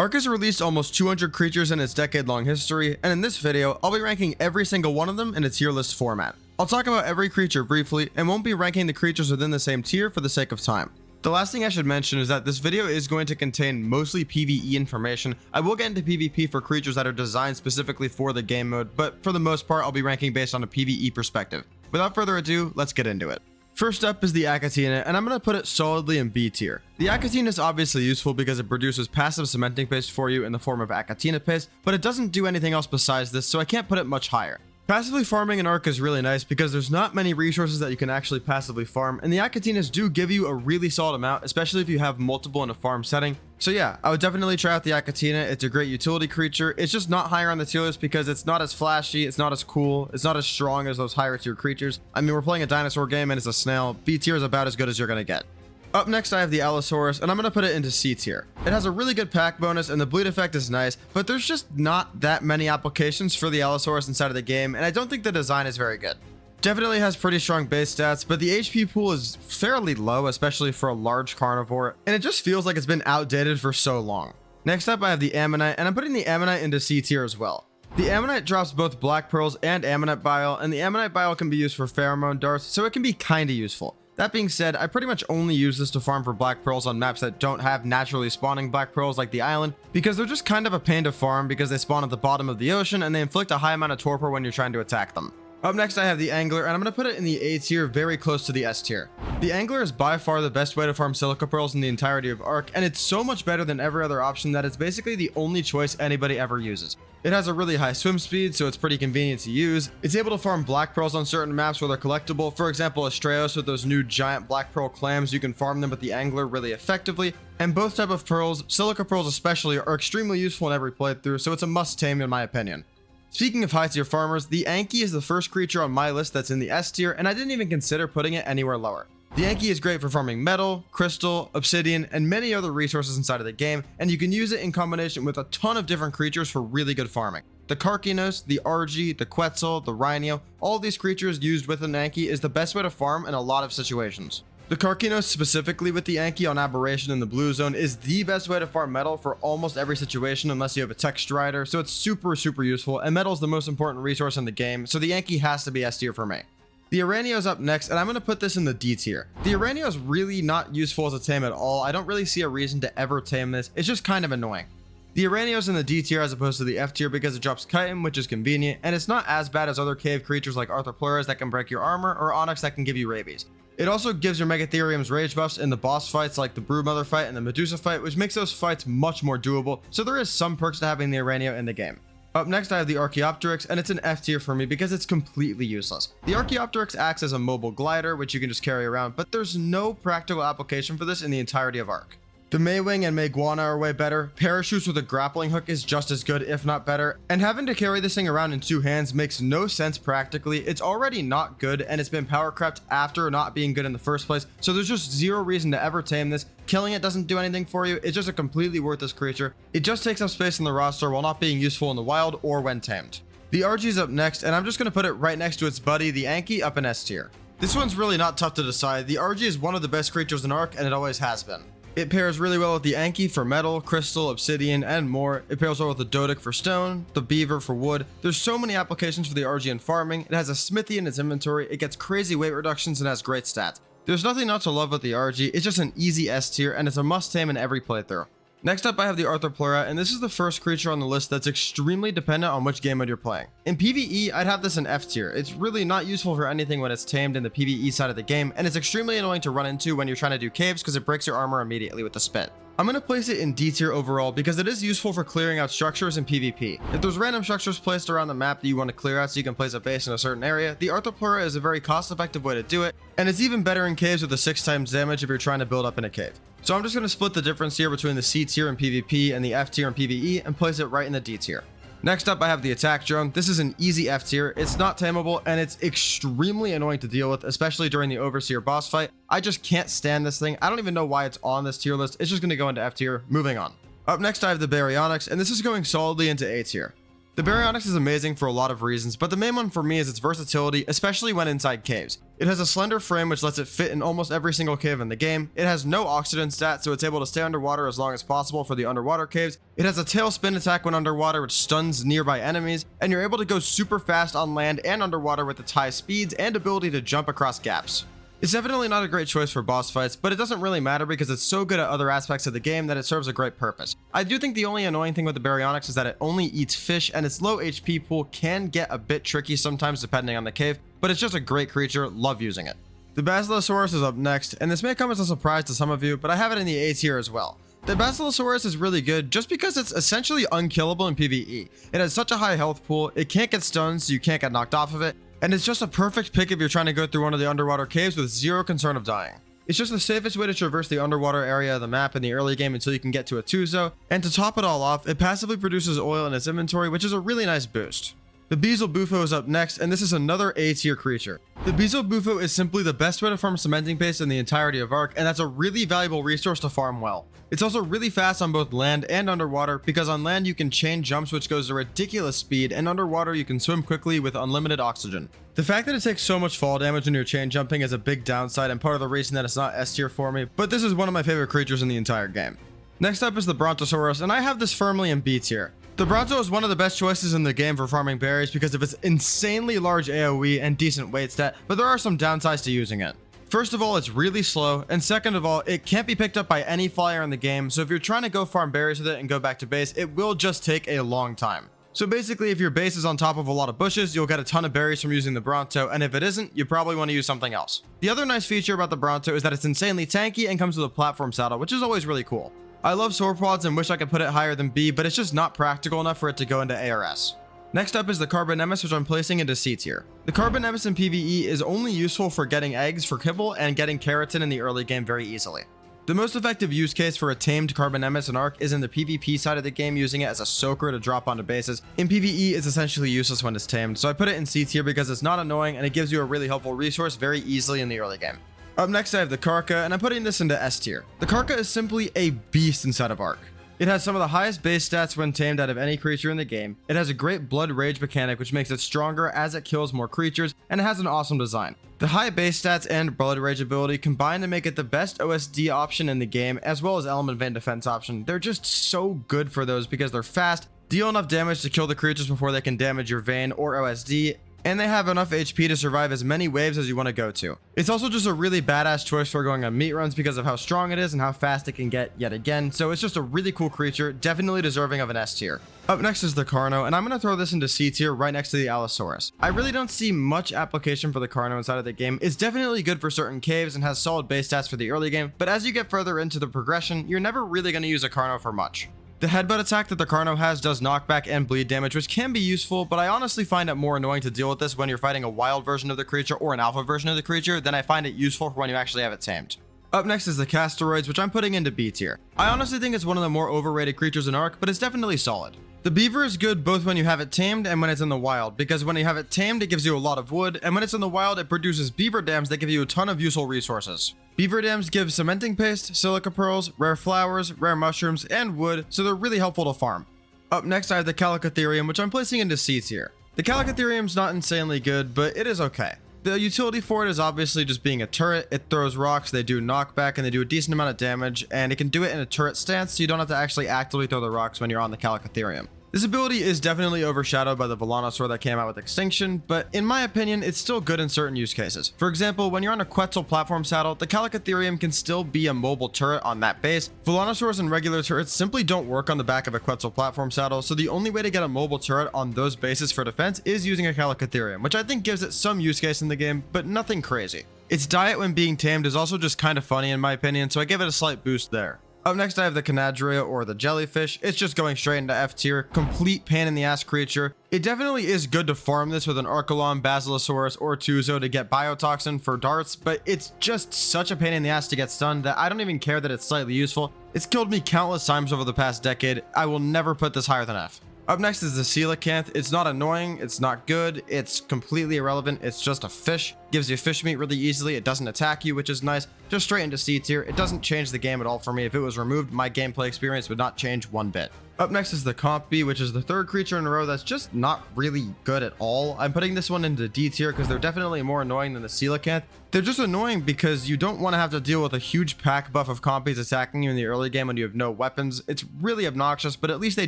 Ark has released almost 200 creatures in its decade-long history, and in this video, I'll be ranking every single one of them in a tier list format. I'll talk about every creature briefly, and won't be ranking the creatures within the same tier for the sake of time. The last thing I should mention is that this video is going to contain mostly PvE information. I will get into PvP for creatures that are designed specifically for the game mode, but for the most part, I'll be ranking based on a PvE perspective. Without further ado, let's get into it. First up is the Achatina, and I'm going to put it solidly in B tier. The Achatina is obviously useful because it produces passive cementing paste for you in the form of Achatina paste, but it doesn't do anything else besides this, so I can't put it much higher. Passively farming an Ark is really nice because there's not many resources that you can actually passively farm, and the Achatinas do give you a really solid amount, especially if you have multiple in a farm setting. So yeah, I would definitely try out the Achatina. It's a great utility creature. It's just not higher on the tier list because it's not as flashy, it's not as cool, it's not as strong as those higher tier creatures. I mean, we're playing a dinosaur game and it's a snail. B tier is about as good as you're gonna get. Up next, I have the Allosaurus, and I'm going to put it into C tier. It has a really good pack bonus, and the bleed effect is nice, but there's just not that many applications for the Allosaurus inside of the game, and I don't think the design is very good. Definitely has pretty strong base stats, but the HP pool is fairly low, especially for a large carnivore, and it just feels like it's been outdated for so long. Next up, I have the Ammonite, and I'm putting the Ammonite into C tier as well. The Ammonite drops both Black Pearls and Ammonite Bile, and the Ammonite Bile can be used for pheromone darts, so it can be kinda useful. That being said, I pretty much only use this to farm for Black Pearls on maps that don't have naturally spawning Black Pearls like the island, because they're just kind of a pain to farm because they spawn at the bottom of the ocean and they inflict a high amount of torpor when you're trying to attack them. Up next, I have the Angler, and I'm going to put it in the A tier, very close to the S tier. The Angler is by far the best way to farm Silica Pearls in the entirety of Ark, and it's so much better than every other option that it's basically the only choice anybody ever uses. It has a really high swim speed, so it's pretty convenient to use. It's able to farm Black Pearls on certain maps where they're collectible. For example, Astraeos with those new giant Black Pearl clams, you can farm them with the Angler really effectively. And both type of pearls, Silica Pearls especially, are extremely useful in every playthrough, so it's a must tame in my opinion. Speaking of high tier farmers, the Anki is the first creature on my list that's in the S tier, and I didn't even consider putting it anywhere lower. The Anki is great for farming metal, crystal, obsidian, and many other resources inside of the game, and you can use it in combination with a ton of different creatures for really good farming. The Karkinos, the Argy, the Quetzal, the Rhino, all of these creatures used with an Anki is the best way to farm in a lot of situations. The Karkinos, specifically with the Anki on Aberration in the blue zone, is the best way to farm metal for almost every situation unless you have a tech strider, so it's super useful, and metal is the most important resource in the game, so the Anki has to be S tier for me. The Uranio is up next, and I'm going to put this in the D tier. The Uranio is really not useful as a tame at all. I don't really see a reason to ever tame this. It's just kind of annoying. The Uranio is in the D tier as opposed to the F tier because it drops chitin, which is convenient, and it's not as bad as other cave creatures like Arthropleurus that can break your armor or Onyx that can give you rabies. It also gives your Megatheriums rage buffs in the boss fights like the Broodmother fight and the Medusa fight, which makes those fights much more doable, so there is some perks to having the Uranio in the game. Up next, I have the Archaeopteryx, and it's an F tier for me because it's completely useless. The Archaeopteryx acts as a mobile glider, which you can just carry around, but there's no practical application for this in the entirety of Ark. The Maywing and Mayguana are way better, Parachutes with a grappling hook is just as good, if not better, and having to carry this thing around in two hands makes no sense practically. It's already not good, and it's been power crept after not being good in the first place, so there's just zero reason to ever tame this. Killing it doesn't do anything for you, it's just a completely worthless creature. It just takes up space in the roster while not being useful in the wild or when tamed. The Argy is up next, and I'm just going to put it right next to its buddy, the Anki, up in S tier. This one's really not tough to decide. The Argy is one of the best creatures in Ark, and it always has been. It pairs really well with the Anki for metal, crystal, obsidian, and more. It pairs well with the Dodic for stone, the Beaver for wood. There's so many applications for the Argy in farming. It has a smithy in its inventory, it gets crazy weight reductions, and has great stats. There's nothing not to love with the Argy, it's just an easy S tier, and it's a must tame in every playthrough. Next up, I have the Arthropleura, and this is the first creature on the list that's extremely dependent on which game mode you're playing. In PvE, I'd have this in F tier. It's really not useful for anything when it's tamed in the PvE side of the game, and it's extremely annoying to run into when you're trying to do caves because it breaks your armor immediately with the spit. I'm going to place it in D tier overall because it is useful for clearing out structures in PvP. If there's random structures placed around the map that you want to clear out so you can place a base in a certain area, the Arthropleura is a very cost-effective way to do it, and it's even better in caves with a 6 times damage if you're trying to build up in a cave. So I'm just going to split the difference here between the C tier in PvP and the F tier in PvE and place it right in the D tier. Next up, I have the Attack Drone. This is an easy F tier. It's not tameable, and it's extremely annoying to deal with, especially during the Overseer boss fight. I just can't stand this thing. I don't even know why it's on this tier list. It's just going to go into F tier. Moving on. Up next, I have the Baryonyx, and this is going solidly into A tier. The Baryonyx is amazing for a lot of reasons, but the main one for me is its versatility, especially when inside caves. It has a slender frame which lets it fit in almost every single cave in the game. It has no oxygen stat, so it's able to stay underwater as long as possible for the underwater caves. It has a tail spin attack when underwater which stuns nearby enemies, and you're able to go super fast on land and underwater with its high speeds and ability to jump across gaps. It's definitely not a great choice for boss fights, but it doesn't really matter because it's so good at other aspects of the game that it serves a great purpose. I do think the only annoying thing with the Baryonyx is that it only eats fish, and its low HP pool can get a bit tricky sometimes depending on the cave, but it's just a great creature, love using it. The Basilosaurus is up next, and this may come as a surprise to some of you, but I have it in the A tier as well. The Basilosaurus is really good just because it's essentially unkillable in PvE. It has such a high health pool, it can't get stunned so you can't get knocked off of it, and it's just a perfect pick if you're trying to go through one of the underwater caves with zero concern of dying. It's just the safest way to traverse the underwater area of the map in the early game until you can get to a Tuzo, and to top it all off, it passively produces oil in its inventory, which is a really nice boost. The Beelzebufo is up next, and this is another A tier creature. The Beelzebufo is simply the best way to farm cementing paste in the entirety of Ark, and that's a really valuable resource to farm well. It's also really fast on both land and underwater, because on land you can chain jumps which goes a ridiculous speed, and underwater you can swim quickly with unlimited oxygen. The fact that it takes so much fall damage when you're chain jumping is a big downside and part of the reason that it's not S tier for me, but this is one of my favorite creatures in the entire game. Next up is the Brontosaurus, and I have this firmly in B tier. The Bronto is one of the best choices in the game for farming berries because of its insanely large AoE and decent weight stat, but there are some downsides to using it. First of all, it's really slow, and second of all, it can't be picked up by any flyer in the game, so if you're trying to go farm berries with it and go back to base, it will just take a long time. So basically, if your base is on top of a lot of bushes, you'll get a ton of berries from using the Bronto, and if it isn't, you probably want to use something else. The other nice feature about the Bronto is that it's insanely tanky and comes with a platform saddle, which is always really cool. I love sauropods and wish I could put it higher than B, but it's just not practical enough for it to go into ARS. Next up is the Carbonemys, which I'm placing into C tier. The Carbonemys in PvE is only useful for getting eggs for kibble and getting keratin in the early game very easily. The most effective use case for a tamed Carbonemys in Ark is in the PvP side of the game, using it as a soaker to drop onto bases. In PvE, it's essentially useless when it's tamed, so I put it in C tier because it's not annoying and it gives you a really helpful resource very easily in the early game. Up next I have the Karka, and I'm putting this into S tier. The Karka is simply a beast inside of Ark. It has some of the highest base stats when tamed out of any creature in the game. It has a great blood rage mechanic which makes it stronger as it kills more creatures, and it has an awesome design. The high base stats and blood rage ability combine to make it the best OSD option in the game, as well as element vein defense option. They're just so good for those because they're fast, deal enough damage to kill the creatures before they can damage your vein or OSD, and they have enough HP to survive as many waves as you want to go to. It's also just a really badass choice for going on meat runs because of how strong it is and how fast it can get yet again, so it's just a really cool creature, definitely deserving of an S tier. Up next is the Carno, and I'm going to throw this into C tier right next to the Allosaurus. I really don't see much application for the Carno inside of the game. It's definitely good for certain caves and has solid base stats for the early game, but as you get further into the progression, you're never really going to use a Carno for much. The headbutt attack that the Carno has does knockback and bleed damage, which can be useful, but I honestly find it more annoying to deal with this when you're fighting a wild version of the creature or an alpha version of the creature than I find it useful for when you actually have it tamed. Up next is the Castoroids, which I'm putting into B tier. I honestly think it's one of the more overrated creatures in Ark, but it's definitely solid. The beaver is good both when you have it tamed and when it's in the wild, because when you have it tamed it gives you a lot of wood, and when it's in the wild it produces beaver dams that give you a ton of useful resources. Beaver dams give cementing paste, silica pearls, rare flowers, rare mushrooms, and wood, so they're really helpful to farm. Up next I have the Calicotherium, which I'm placing into C tier. The Calicotherium's not insanely good, but it is okay. The utility for it is obviously just being a turret. It throws rocks, they do knockback, and they do a decent amount of damage, and it can do it in a turret stance, so you don't have to actually actively throw the rocks when you're on the Calicotherium. This ability is definitely overshadowed by the Volanosaur that came out with Extinction, but in my opinion, it's still good in certain use cases. For example, when you're on a Quetzal platform saddle, the Calicotherium can still be a mobile turret on that base. Volanosaurs and regular turrets simply don't work on the back of a Quetzal platform saddle, so the only way to get a mobile turret on those bases for defense is using a Calicotherium, which I think gives it some use case in the game, but nothing crazy. Its diet when being tamed is also just kind of funny in my opinion, so I give it a slight boost there. Up next I have the Canadria, or the jellyfish. It's just going straight into F tier, complete pain in the ass creature. It definitely is good to farm this with an Archelon, Basilosaurus, or Tuzo to get biotoxin for darts, but it's just such a pain in the ass to get stunned that I don't even care that it's slightly useful. It's killed me countless times over the past decade. I will never put this higher than F. Up next is the Coelacanth. It's not annoying, it's not good, it's completely irrelevant, it's just a fish. Gives you fish meat really easily, it doesn't attack you, which is nice. Just straight into C tier. It doesn't change the game at all for me. If it was removed, my gameplay experience would not change one bit. Up next is the Compy, which is the third creature in a row that's just not really good at all. I'm putting this one into D tier because they're definitely more annoying than the Coelacanth. They're just annoying because you don't want to have to deal with a huge pack buff of Compies attacking you in the early game when you have no weapons. It's really obnoxious, but at least they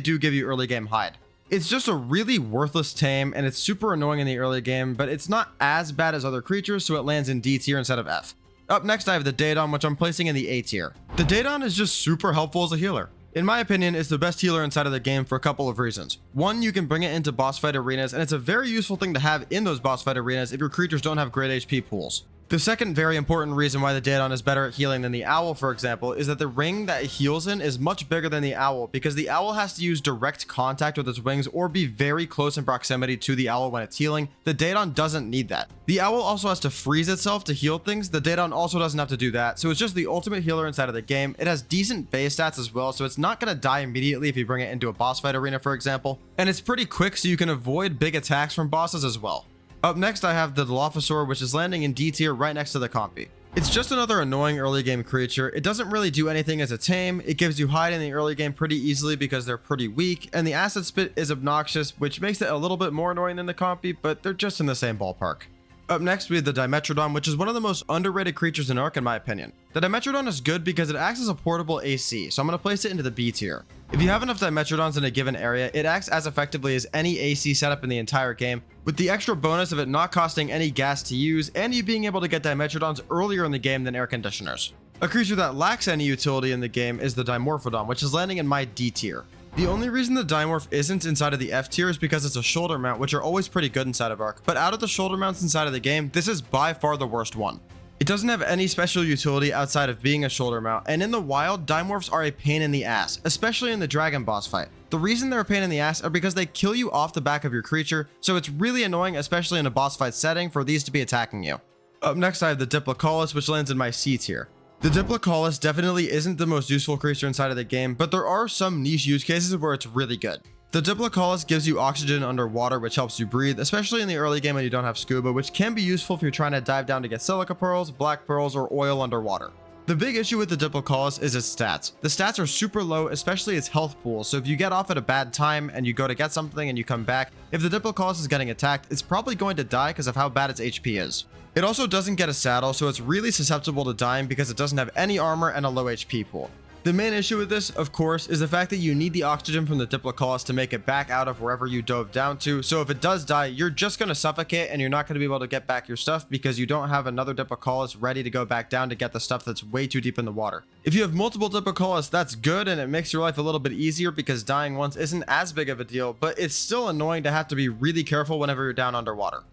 do give you early game hide. It's just a really worthless tame, and it's super annoying in the early game, but it's not as bad as other creatures, so it lands in D tier instead of F. Up next, I have the Daedon, which I'm placing in the A tier. The Daedon is just super helpful as a healer. In my opinion, it's the best healer inside of the game for a couple of reasons. One, you can bring it into boss fight arenas, and it's a very useful thing to have in those boss fight arenas if your creatures don't have great HP pools. The second very important reason why the Daedon is better at healing than the Owl, for example, is that the ring that it heals in is much bigger than the Owl, because the Owl has to use direct contact with its wings or be very close in proximity to the Owl when it's healing. The Daedon doesn't need that. The Owl also has to freeze itself to heal things. The Daedon also doesn't have to do that, so it's just the ultimate healer inside of the game. It has decent base stats as well, so it's not going to die immediately if you bring it into a boss fight arena, for example. And it's pretty quick, so you can avoid big attacks from bosses as well. Up next, I have the Dilophosaur, which is landing in D tier right next to the Compy. It's just another annoying early game creature. It doesn't really do anything as a tame. It gives you hide in the early game pretty easily because they're pretty weak, and the Acid Spit is obnoxious, which makes it a little bit more annoying than the Compy, but they're just in the same ballpark. Up next, we have the Dimetrodon, which is one of the most underrated creatures in Ark in my opinion. The Dimetrodon is good because it acts as a portable AC, so I'm going to place it into the B tier. If you have enough Dimetrodons in a given area, it acts as effectively as any AC setup in the entire game, with the extra bonus of it not costing any gas to use, and you being able to get Dimetrodons earlier in the game than air conditioners. A creature that lacks any utility in the game is the Dimorphodon, which is landing in my D tier. The only reason the Dimorph isn't inside of the F tier is because it's a shoulder mount, which are always pretty good inside of Ark, but out of the shoulder mounts inside of the game, this is by far the worst one. It doesn't have any special utility outside of being a shoulder mount, and in the wild, Dimorphs are a pain in the ass, especially in the dragon boss fight. The reason they're a pain in the ass are because they kill you off the back of your creature, so it's really annoying, especially in a boss fight setting, for these to be attacking you. Up next, I have the Diplocaulus, which lands in my C tier. The Diplocaulus definitely isn't the most useful creature inside of the game, but there are some niche use cases where it's really good. The Diplocaulus gives you oxygen underwater, which helps you breathe, especially in the early game when you don't have scuba, which can be useful if you're trying to dive down to get silica pearls, black pearls, or oil underwater. The big issue with the Diplocaulus is its stats. The stats are super low, especially its health pool, so if you get off at a bad time and you go to get something and you come back, if the Diplocaulus is getting attacked, it's probably going to die because of how bad its HP is. It also doesn't get a saddle, so it's really susceptible to dying because it doesn't have any armor and a low HP pool. The main issue with this, of course, is the fact that you need the oxygen from the Diplocaulus to make it back out of wherever you dove down to, so if it does die, you're just going to suffocate and you're not going to be able to get back your stuff because you don't have another Diplocaulus ready to go back down to get the stuff that's way too deep in the water. If you have multiple Diplocaulus, that's good and it makes your life a little bit easier because dying once isn't as big of a deal, but it's still annoying to have to be really careful whenever you're down underwater.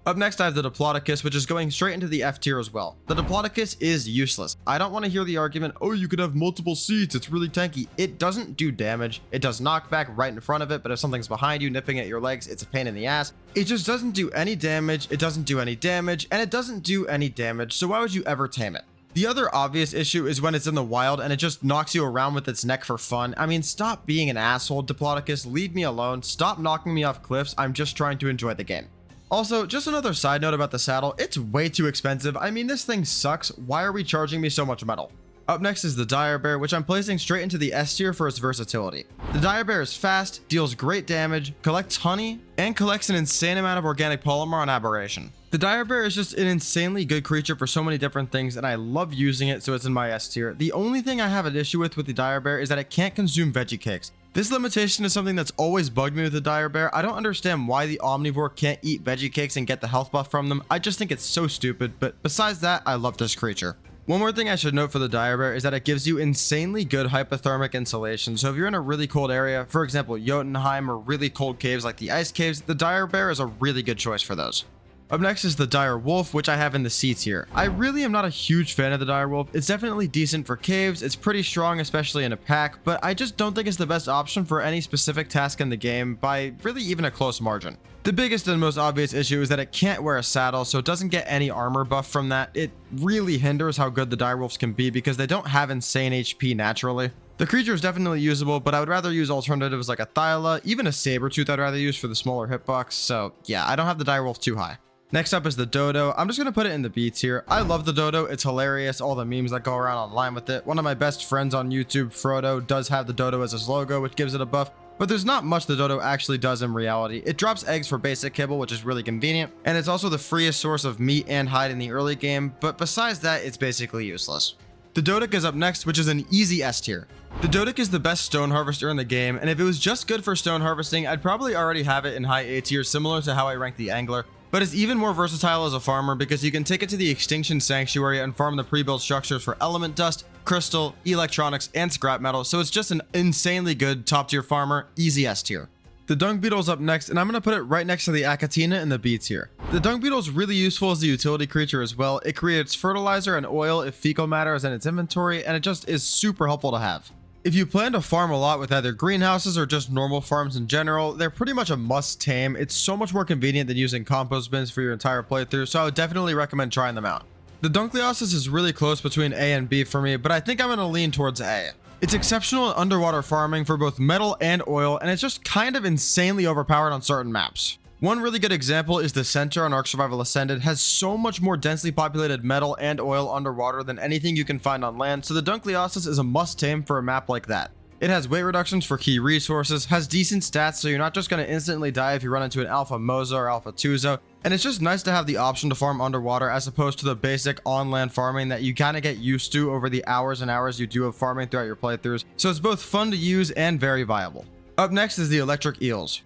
Up next, I have the Diplodocus, which is going straight into the F tier as well. The Diplodocus is useless. I don't want to hear the argument, oh, you could have multiple seats, it's really tanky. It doesn't do damage. It does knockback right in front of it, but if something's behind you nipping at your legs, it's a pain in the ass. It just doesn't do any damage, it doesn't do any damage, and it doesn't do any damage, so why would you ever tame it? The other obvious issue is when it's in the wild and it just knocks you around with its neck for fun. I mean, stop being an asshole, Diplodocus, leave me alone, stop knocking me off cliffs, I'm just trying to enjoy the game. Also, just another side note about the saddle, it's way too expensive. I mean, this thing sucks. Why are we charging me so much metal? Up next is the Dire Bear, which I'm placing straight into the S tier for its versatility. The Dire Bear is fast, deals great damage, collects honey, and collects an insane amount of organic polymer on aberration. The Dire Bear is just an insanely good creature for so many different things, and I love using it, so it's in my S tier. The only thing I have an issue with the Dire Bear is that it can't consume veggie cakes. This limitation is something that's always bugged me with the Dire Bear. I don't understand why the omnivore can't eat veggie cakes and get the health buff from them. I just think it's so stupid, but besides that, I love this creature. One more thing I should note for the Dire Bear is that it gives you insanely good hypothermic insulation. So if you're in a really cold area, for example, Jotunheim or really cold caves like the ice caves, the Dire Bear is a really good choice for those. Up next is the Dire Wolf, which I have in the C tier. I really am not a huge fan of the Dire Wolf. It's definitely decent for caves, it's pretty strong, especially in a pack, but I just don't think it's the best option for any specific task in the game by really even a close margin. The biggest and most obvious issue is that it can't wear a saddle, so it doesn't get any armor buff from that. It really hinders how good the Dire Wolves can be because they don't have insane HP naturally. The creature is definitely usable, but I would rather use alternatives like a Thyla, even a Sabertooth I'd rather use for the smaller hitbox, so yeah, I don't have the Dire Wolf too high. Next up is the dodo. I'm just going to put it in the B tier. I love the dodo. It's hilarious. All the memes that go around online with it. One of my best friends on YouTube, Frodo, does have the dodo as his logo, which gives it a buff. But there's not much the dodo actually does in reality. It drops eggs for basic kibble, which is really convenient. And it's also the freest source of meat and hide in the early game. But besides that, it's basically useless. The Dodic is up next, which is an easy S tier. The Dodic is the best stone harvester in the game, and if it was just good for stone harvesting, I'd probably already have it in high A tier, similar to how I rank the Angler. But it's even more versatile as a farmer because you can take it to the Extinction Sanctuary and farm the pre-built structures for element dust, crystal, electronics, and scrap metal, so it's just an insanely good top tier farmer, easy S tier. The dung beetle is up next, and I'm going to put it right next to the Achatina in the B tier. The dung beetle is really useful as a utility creature as well. It creates fertilizer and oil if fecal matter is in its inventory, and it just is super helpful to have. If you plan to farm a lot with either greenhouses or just normal farms in general, they're pretty much a must tame. It's so much more convenient than using compost bins for your entire playthrough, so I would definitely recommend trying them out. The Dunkleosis is really close between A and B for me, but I think I'm going to lean towards A. It's exceptional in underwater farming for both metal and oil, and it's just kind of insanely overpowered on certain maps. One really good example is the center on Ark Survival Ascended has so much more densely populated metal and oil underwater than anything you can find on land, so the Dunkleosis is a must tame for a map like that. It has weight reductions for key resources, has decent stats so you're not just going to instantly die if you run into an Alpha Moza or Alpha Tuzo, and it's just nice to have the option to farm underwater as opposed to the basic on-land farming that you kind of get used to over the hours and hours you do of farming throughout your playthroughs, so it's both fun to use and very viable. Up next is the electric eels.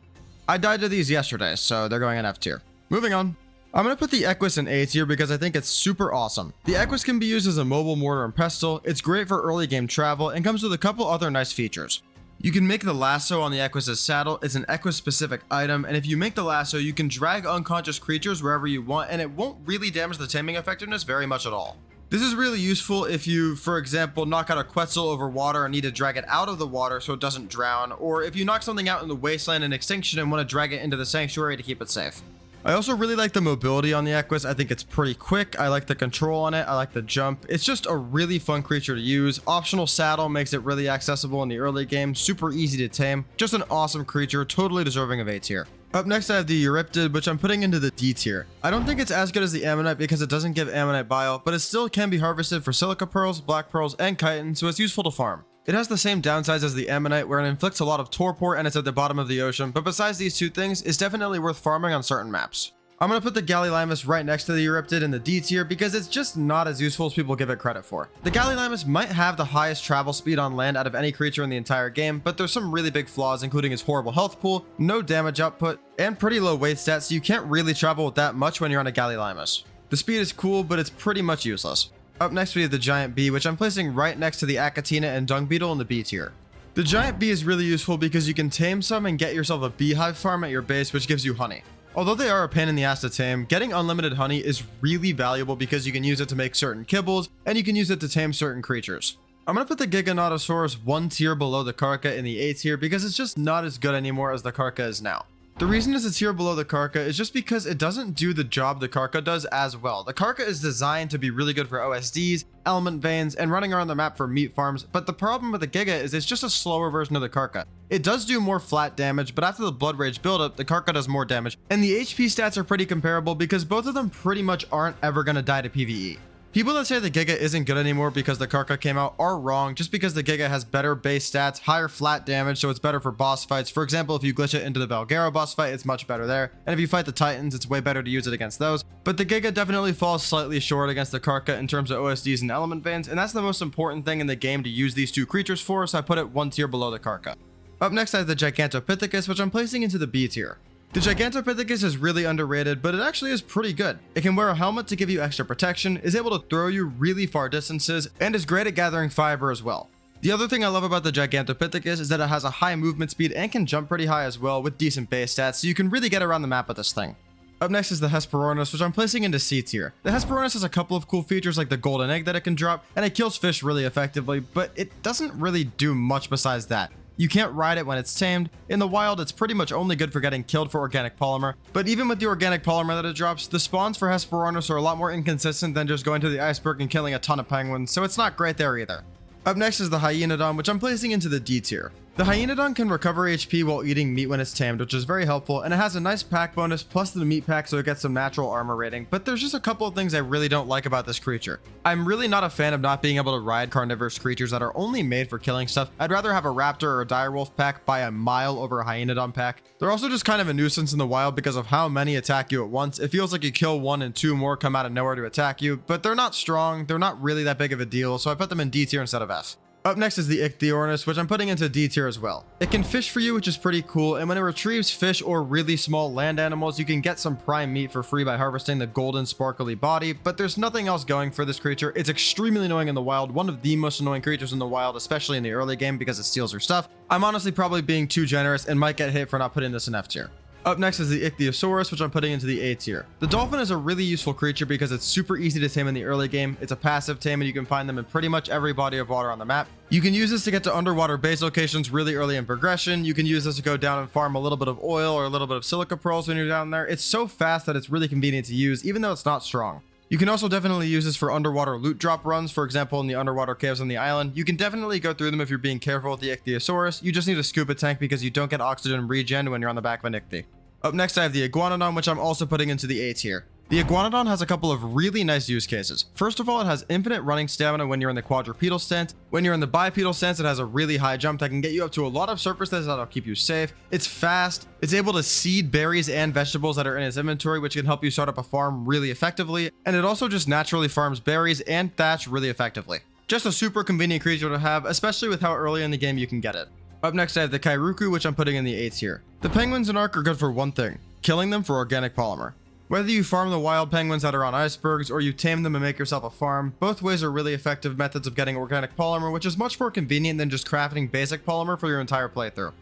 I died to these yesterday, so they're going in F tier. Moving on. I'm going to put the Equus in A tier because I think it's super awesome. The Equus can be used as a mobile mortar and pestle, it's great for early game travel, and comes with a couple other nice features. You can make the lasso on the Equus's saddle. It's an Equus specific item, and if you make the lasso, you can drag unconscious creatures wherever you want, and it won't really damage the taming effectiveness very much at all. This is really useful if you, for example, knock out a Quetzal over water and need to drag it out of the water so it doesn't drown, or if you knock something out in the wasteland in Extinction and want to drag it into the sanctuary to keep it safe. I also really like the mobility on the Equus. I think it's pretty quick. I like the control on it. I like the jump. It's just a really fun creature to use. Optional saddle makes it really accessible in the early game. Super easy to tame. Just an awesome creature, totally deserving of A tier. Up next I have the Euryptid, which I'm putting into the D tier. I don't think it's as good as the Ammonite because it doesn't give Ammonite bile, but it still can be harvested for silica pearls, black pearls, and chitin, so it's useful to farm. It has the same downsides as the Ammonite, where it inflicts a lot of torpor and it's at the bottom of the ocean, but besides these two things, it's definitely worth farming on certain maps. I'm going to put the Galliolimus right next to the Euryptid in the D tier because it's just not as useful as people give it credit for. The Galliolimus might have the highest travel speed on land out of any creature in the entire game, but there's some really big flaws, including its horrible health pool, no damage output, and pretty low weight stats, so you can't really travel with that much when you're on a Galliolimus. The speed is cool, but it's pretty much useless. Up next we have the Giant Bee, which I'm placing right next to the Achatina and Dung Beetle in the B tier. The Giant Bee is really useful because you can tame some and get yourself a beehive farm at your base, which gives you honey. Although they are a pain in the ass to tame, getting unlimited honey is really valuable because you can use it to make certain kibbles, and you can use it to tame certain creatures. I'm going to put the Giganotosaurus one tier below the Karka in the A tier because it's just not as good anymore as the Karka is now. The reason it's a tier below the Karka is just because it doesn't do the job the Karka does as well. The Karka is designed to be really good for OSDs, element veins, and running around the map for meat farms, but the problem with the Giga is it's just a slower version of the Karka. It does do more flat damage, but after the Blood Rage buildup, the Karka does more damage, and the HP stats are pretty comparable because both of them pretty much aren't ever going to die to PvE. People that say the Giga isn't good anymore because the Karka came out are wrong, just because the Giga has better base stats, higher flat damage, so it's better for boss fights. For example, if you glitch it into the Belgaro boss fight, it's much better there, and if you fight the Titans, it's way better to use it against those. But the Giga definitely falls slightly short against the Karka in terms of OSDs and element veins, and that's the most important thing in the game to use these two creatures for, so I put it one tier below the Karka. Up next I have the Gigantopithecus, which I'm placing into the B tier. The Gigantopithecus is really underrated, but it actually is pretty good. It can wear a helmet to give you extra protection, is able to throw you really far distances, and is great at gathering fiber as well. The other thing I love about the Gigantopithecus is that it has a high movement speed and can jump pretty high as well with decent base stats, so you can really get around the map with this thing. Up next is the Hesperornis, which I'm placing into C tier. The Hesperornis has a couple of cool features like the golden egg that it can drop, and it kills fish really effectively, but it doesn't really do much besides that. You can't ride it when it's tamed. In the wild, it's pretty much only good for getting killed for organic polymer, but even with the organic polymer that it drops, the spawns for Hesperornis are a lot more inconsistent than just going to the iceberg and killing a ton of penguins, so it's not great there either. Up next is the Hyenodon, which I'm placing into the D tier. The Hyenodon can recover HP while eating meat when it's tamed, which is very helpful, and it has a nice pack bonus plus the meat pack so it gets some natural armor rating, but there's just a couple of things I really don't like about this creature. I'm really not a fan of not being able to ride carnivorous creatures that are only made for killing stuff. I'd rather have a raptor or a direwolf pack by a mile over a Hyenodon pack. They're also just kind of a nuisance in the wild because of how many attack you at once. It feels like you kill one and two more come out of nowhere to attack you, but they're not strong, they're not really that big of a deal, so I put them in D tier instead of F. Up next is the Ichthyornis, which I'm putting into D tier as well. It can fish for you, which is pretty cool, and when it retrieves fish or really small land animals, you can get some prime meat for free by harvesting the golden sparkly body, but there's nothing else going for this creature. It's extremely annoying in the wild, one of the most annoying creatures in the wild, especially in the early game because it steals your stuff. I'm honestly probably being too generous and might get hit for not putting this in F tier. Up next is the Ichthyosaurus, which I'm putting into the A tier. The dolphin is a really useful creature because it's super easy to tame in the early game. It's a passive tame and you can find them in pretty much every body of water on the map. You can use this to get to underwater base locations really early in progression. You can use this to go down and farm a little bit of oil or a little bit of silica pearls when you're down there. It's so fast that it's really convenient to use, even though it's not strong. You can also definitely use this for underwater loot drop runs, for example in the underwater caves on the island. You can definitely go through them if you're being careful with the Ichthyosaurus. You just need a scuba tank because you don't get oxygen regen when you're on the back of an ichthy. Up next I have the Iguanodon, which I'm also putting into the A tier. The Iguanodon has a couple of really nice use cases. First of all, it has infinite running stamina when you're in the quadrupedal stance. When you're in the bipedal stance, it has a really high jump that can get you up to a lot of surfaces that'll keep you safe. It's fast. It's able to seed berries and vegetables that are in its inventory, which can help you start up a farm really effectively. And it also just naturally farms berries and thatch really effectively. Just a super convenient creature to have, especially with how early in the game you can get it. Up next I have the Kairuku, which I'm putting in the A tier. The penguins in Ark are good for one thing, killing them for organic polymer. Whether you farm the wild penguins that are on icebergs or you tame them and make yourself a farm, both ways are really effective methods of getting organic polymer, which is much more convenient than just crafting basic polymer for your entire playthrough.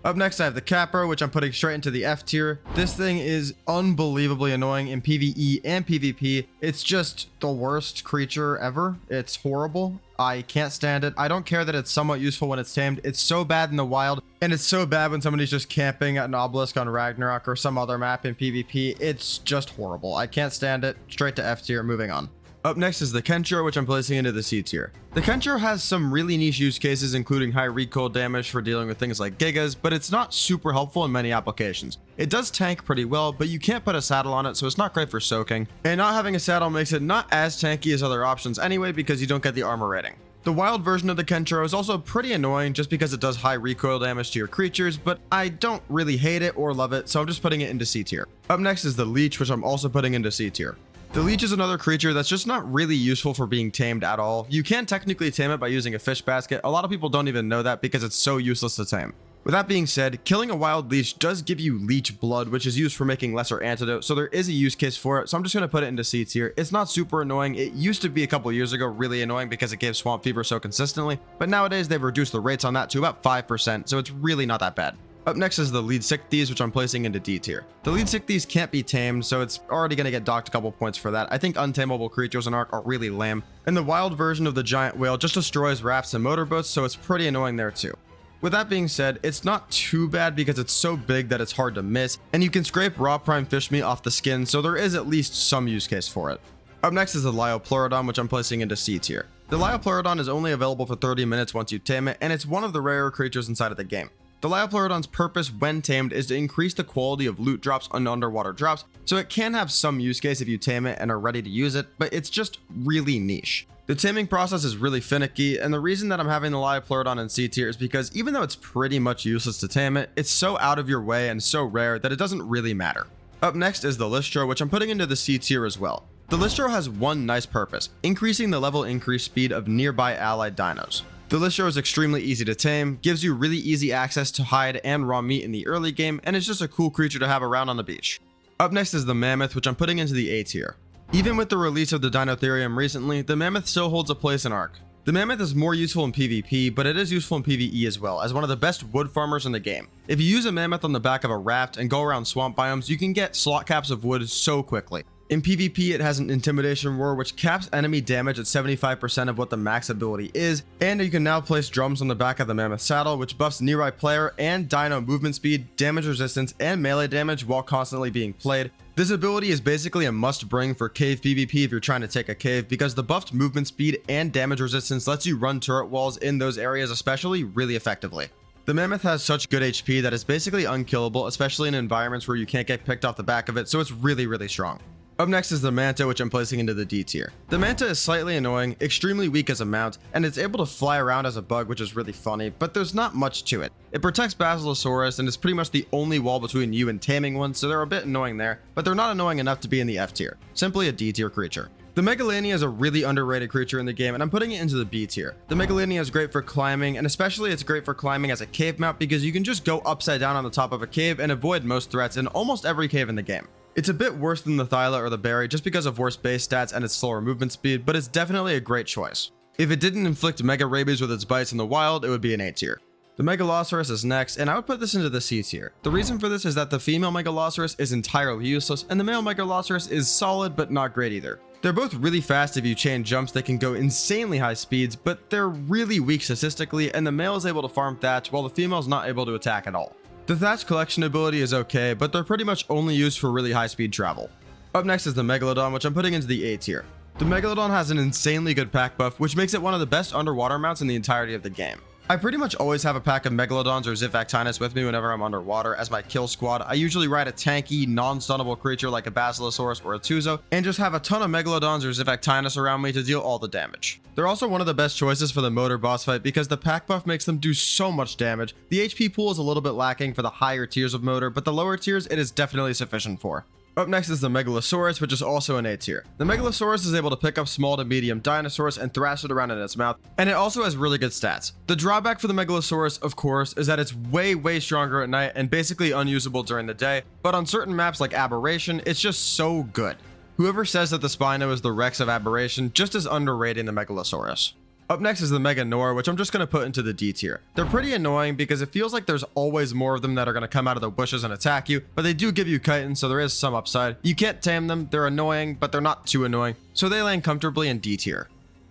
Up next I have the Capro, which I'm putting straight into the F tier. This thing is unbelievably annoying in PvE and PvP. It's just the worst creature ever. It's horrible. I can't stand it. I don't care that it's somewhat useful when it's tamed. It's so bad in the wild, and it's so bad when somebody's just camping at an obelisk on Ragnarok or some other map in PvP. It's just horrible. I can't stand it. Straight to F tier, moving on. Up next is the Kenchiro, which I'm placing into the C tier. The Kenchiro has some really niche use cases, including high recoil damage for dealing with things like gigas, but it's not super helpful in many applications. It does tank pretty well, but you can't put a saddle on it, so it's not great for soaking. And not having a saddle makes it not as tanky as other options anyway, because you don't get the armor rating. The wild version of the Kenchiro is also pretty annoying just because it does high recoil damage to your creatures, but I don't really hate it or love it, so I'm just putting it into C tier. Up next is the Leech, which I'm also putting into C tier. The Leech is another creature that's just not really useful for being tamed at all. You can technically tame it by using a fish basket. A lot of people don't even know that because it's so useless to tame. With that being said, killing a wild leech does give you leech blood, which is used for making lesser antidote, so there is a use case for it, so I'm just going to put it into C tier. It's not super annoying. It used to be a couple years ago really annoying because it gave swamp fever so consistently, but nowadays they've reduced the rates on that to about 5%, so it's really not that bad. Up next is the Lead Sichthies, which I'm placing into D tier. The Lead Sichthies can't be tamed, so it's already going to get docked a couple points for that. I think untamable creatures in Ark are really lame, and the wild version of the giant whale just destroys rafts and motorboats, so it's pretty annoying there too. With that being said, it's not too bad because it's so big that it's hard to miss, and you can scrape raw prime fish meat off the skin, so there is at least some use case for it. Up next is the Liopleurodon, which I'm placing into C tier. The Liopleurodon is only available for 30 minutes once you tame it, and it's one of the rarer creatures inside of the game. The Liopleurodon's purpose when tamed is to increase the quality of loot drops on underwater drops, so it can have some use case if you tame it and are ready to use it, but it's just really niche. The taming process is really finicky, and the reason that I'm having the Liopleurodon in C tier is because even though it's pretty much useless to tame it, it's so out of your way and so rare that it doesn't really matter. Up next is the Lystro, which I'm putting into the C tier as well. The Lystro has one nice purpose, increasing the level increase speed of nearby allied dinos. The Lystro is extremely easy to tame, gives you really easy access to hide and raw meat in the early game, and is just a cool creature to have around on the beach. Up next is the Mammoth, which I'm putting into the A tier. Even with the release of the Dinotherium recently, the Mammoth still holds a place in Ark. The Mammoth is more useful in PvP, but it is useful in PvE as well, as one of the best wood farmers in the game. If you use a Mammoth on the back of a raft and go around swamp biomes, you can get slot caps of wood so quickly. In PvP, it has an Intimidation Roar, which caps enemy damage at 75% of what the max ability is, and you can now place drums on the back of the Mammoth saddle, which buffs nearby player and dino movement speed, damage resistance, and melee damage while constantly being played. This ability is basically a must bring for cave PvP if you're trying to take a cave, because the buffed movement speed and damage resistance lets you run turret walls in those areas especially really effectively. The mammoth has such good HP that it's basically unkillable, especially in environments where you can't get picked off the back of it, so it's really strong. Up next is the manta, which I'm placing into the D tier. The manta is slightly annoying, extremely weak as a mount, and it's able to fly around as a bug, which is really funny, but there's not much to it. It protects Basilosaurus and is pretty much the only wall between you and taming one, so they're a bit annoying there, but they're not annoying enough to be in the F tier. Simply a D tier creature. The Megalania is a really underrated creature in the game, and I'm putting it into the B tier. The Megalania is great for climbing, and especially it's great for climbing as a cave mount because you can just go upside down on the top of a cave and avoid most threats in almost every cave in the game. It's a bit worse than the Thyla or the Berry just because of worse base stats and its slower movement speed, but it's definitely a great choice. If it didn't inflict mega rabies with its bites in the wild, it would be an A tier. The Megalosaurus is next, and I would put this into the C tier. The reason for this is that the female Megalosaurus is entirely useless, and the male Megalosaurus is solid but not great either. They're both really fast if you chain jumps that can go insanely high speeds, but they're really weak statistically, and the male is able to farm thatch while the female is not able to attack at all. The thatch collection ability is okay, but they're pretty much only used for really high speed travel. Up next is the Megalodon, which I'm putting into the A tier. The Megalodon has an insanely good pack buff, which makes it one of the best underwater mounts in the entirety of the game. I pretty much always have a pack of Megalodons or Zivactinus with me whenever I'm underwater as my kill squad. I usually ride a tanky, non-stunnable creature like a Basilosaurus or a Tuzo, and just have a ton of Megalodons or Zivactinus around me to deal all the damage. They're also one of the best choices for the motor boss fight because the pack buff makes them do so much damage. The HP pool is a little bit lacking for the higher tiers of motor, but the lower tiers it is definitely sufficient for. Up next is the Megalosaurus, which is also an A tier. The Megalosaurus is able to pick up small to medium dinosaurs and thrash it around in its mouth, and it also has really good stats. The drawback for the Megalosaurus, of course, is that it's way stronger at night and basically unusable during the day, but on certain maps like Aberration, it's just so good. Whoever says that the Spino is the Rex of Aberration just is underrating the Megalosaurus. Up next is the Meganor, which I'm just going to put into the D tier. They're pretty annoying because it feels like there's always more of them that are going to come out of the bushes and attack you, but they do give you chitin, so there is some upside. You can't tame them, they're annoying, but they're not too annoying, so they land comfortably in D tier.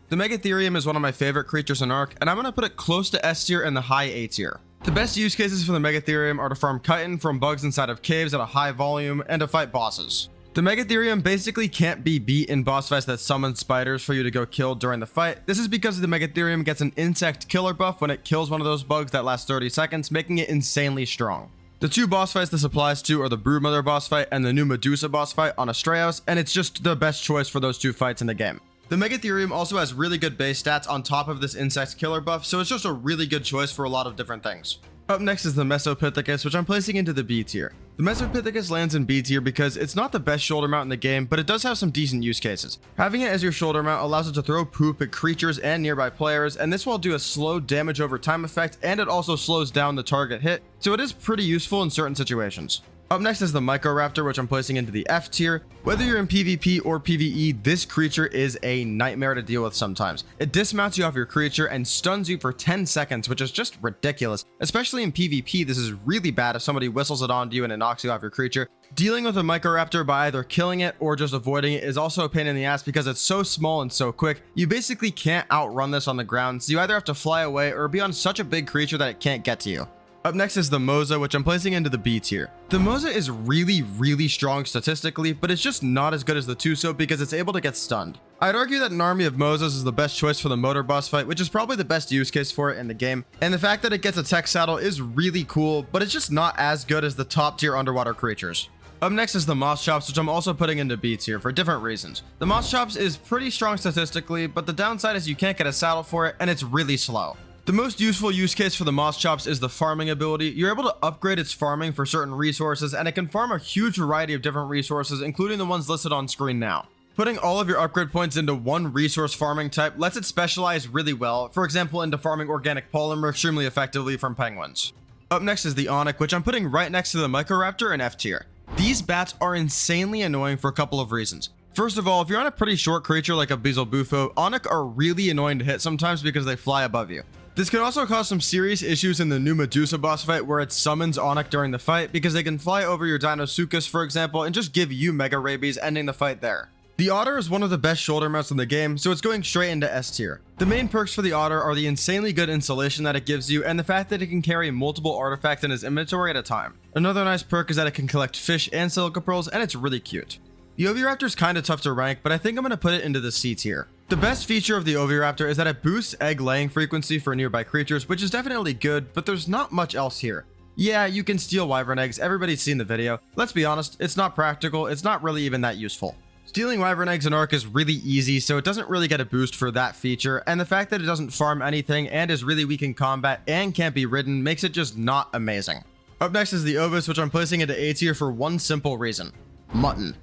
The Megatherium is one of my favorite creatures in Ark, and I'm going to put it close to S tier and the high A tier. The best use cases for the Megatherium are to farm chitin from bugs inside of caves at a high volume and to fight bosses. The Megatherium basically can't be beat in boss fights that summon spiders for you to go kill during the fight. This is because the Megatherium gets an insect killer buff when it kills one of those bugs that lasts 30 seconds, making it insanely strong. The two boss fights this applies to are the Broodmother boss fight and the new Medusa boss fight on Astraeus, and it's just the best choice for those two fights in the game. The Megatherium also has really good base stats on top of this insect killer buff, so it's just a really good choice for a lot of different things. Up next is the Mesopithecus, which I'm placing into the B tier. The Mesopithecus lands in B tier because it's not the best shoulder mount in the game, but it does have some decent use cases. Having it as your shoulder mount allows it to throw poop at creatures and nearby players, and this will do a slow damage over time effect, and it also slows down the target hit, so it is pretty useful in certain situations. Up next is the Microraptor, which I'm placing into the F tier. Whether you're in PvP or PvE, this creature is a nightmare to deal with sometimes. It dismounts you off your creature and stuns you for 10 seconds, which is just ridiculous. Especially in PvP, this is really bad if somebody whistles it onto you and it knocks you off your creature. Dealing with a Microraptor by either killing it or just avoiding it is also a pain in the ass because it's so small and so quick. You basically can't outrun this on the ground, so you either have to fly away or be on such a big creature that it can't get to you. Up next is the Moza, which I'm placing into the B tier. The Moza is really strong statistically, but it's just not as good as the Tuso because it's able to get stunned. I'd argue that an army of Mozas is the best choice for the motor boss fight, which is probably the best use case for it in the game. And the fact that it gets a tech saddle is really cool, but it's just not as good as the top tier underwater creatures. Up next is the Moschops, which I'm also putting into B tier for different reasons. The Moschops is pretty strong statistically, but the downside is you can't get a saddle for it and it's really slow. The most useful use case for the Moschops is the farming ability. You're able to upgrade its farming for certain resources, and it can farm a huge variety of different resources, including the ones listed on screen now. Putting all of your upgrade points into one resource farming type lets it specialize really well, for example into farming organic polymer extremely effectively from penguins. Up next is the Onyx, which I'm putting right next to the Microraptor in F tier. These bats are insanely annoying for a couple of reasons. First of all, if you're on a pretty short creature like a Beelzebufo, Onyx are really annoying to hit sometimes because they fly above you. This can also cause some serious issues in the new Medusa boss fight where it summons Onyx during the fight because they can fly over your Deinosuchus, for example, and just give you mega rabies, ending the fight there. The Otter is one of the best shoulder mounts in the game, so it's going straight into S tier. The main perks for the Otter are the insanely good insulation that it gives you and the fact that it can carry multiple artifacts in its inventory at a time. Another nice perk is that it can collect fish and silica pearls, and it's really cute. The Oviraptor is kind of tough to rank, but I think I'm going to put it into the C tier. The best feature of the Oviraptor is that it boosts egg laying frequency for nearby creatures, which is definitely good, but there's not much else here. Yeah, you can steal wyvern eggs, everybody's seen the video. Let's be honest, it's not practical, it's not really even that useful. Stealing wyvern eggs in Ark is really easy, so it doesn't really get a boost for that feature, and the fact that it doesn't farm anything and is really weak in combat and can't be ridden makes it just not amazing. Up next is the Ovis, which I'm placing into A tier for one simple reason: mutton.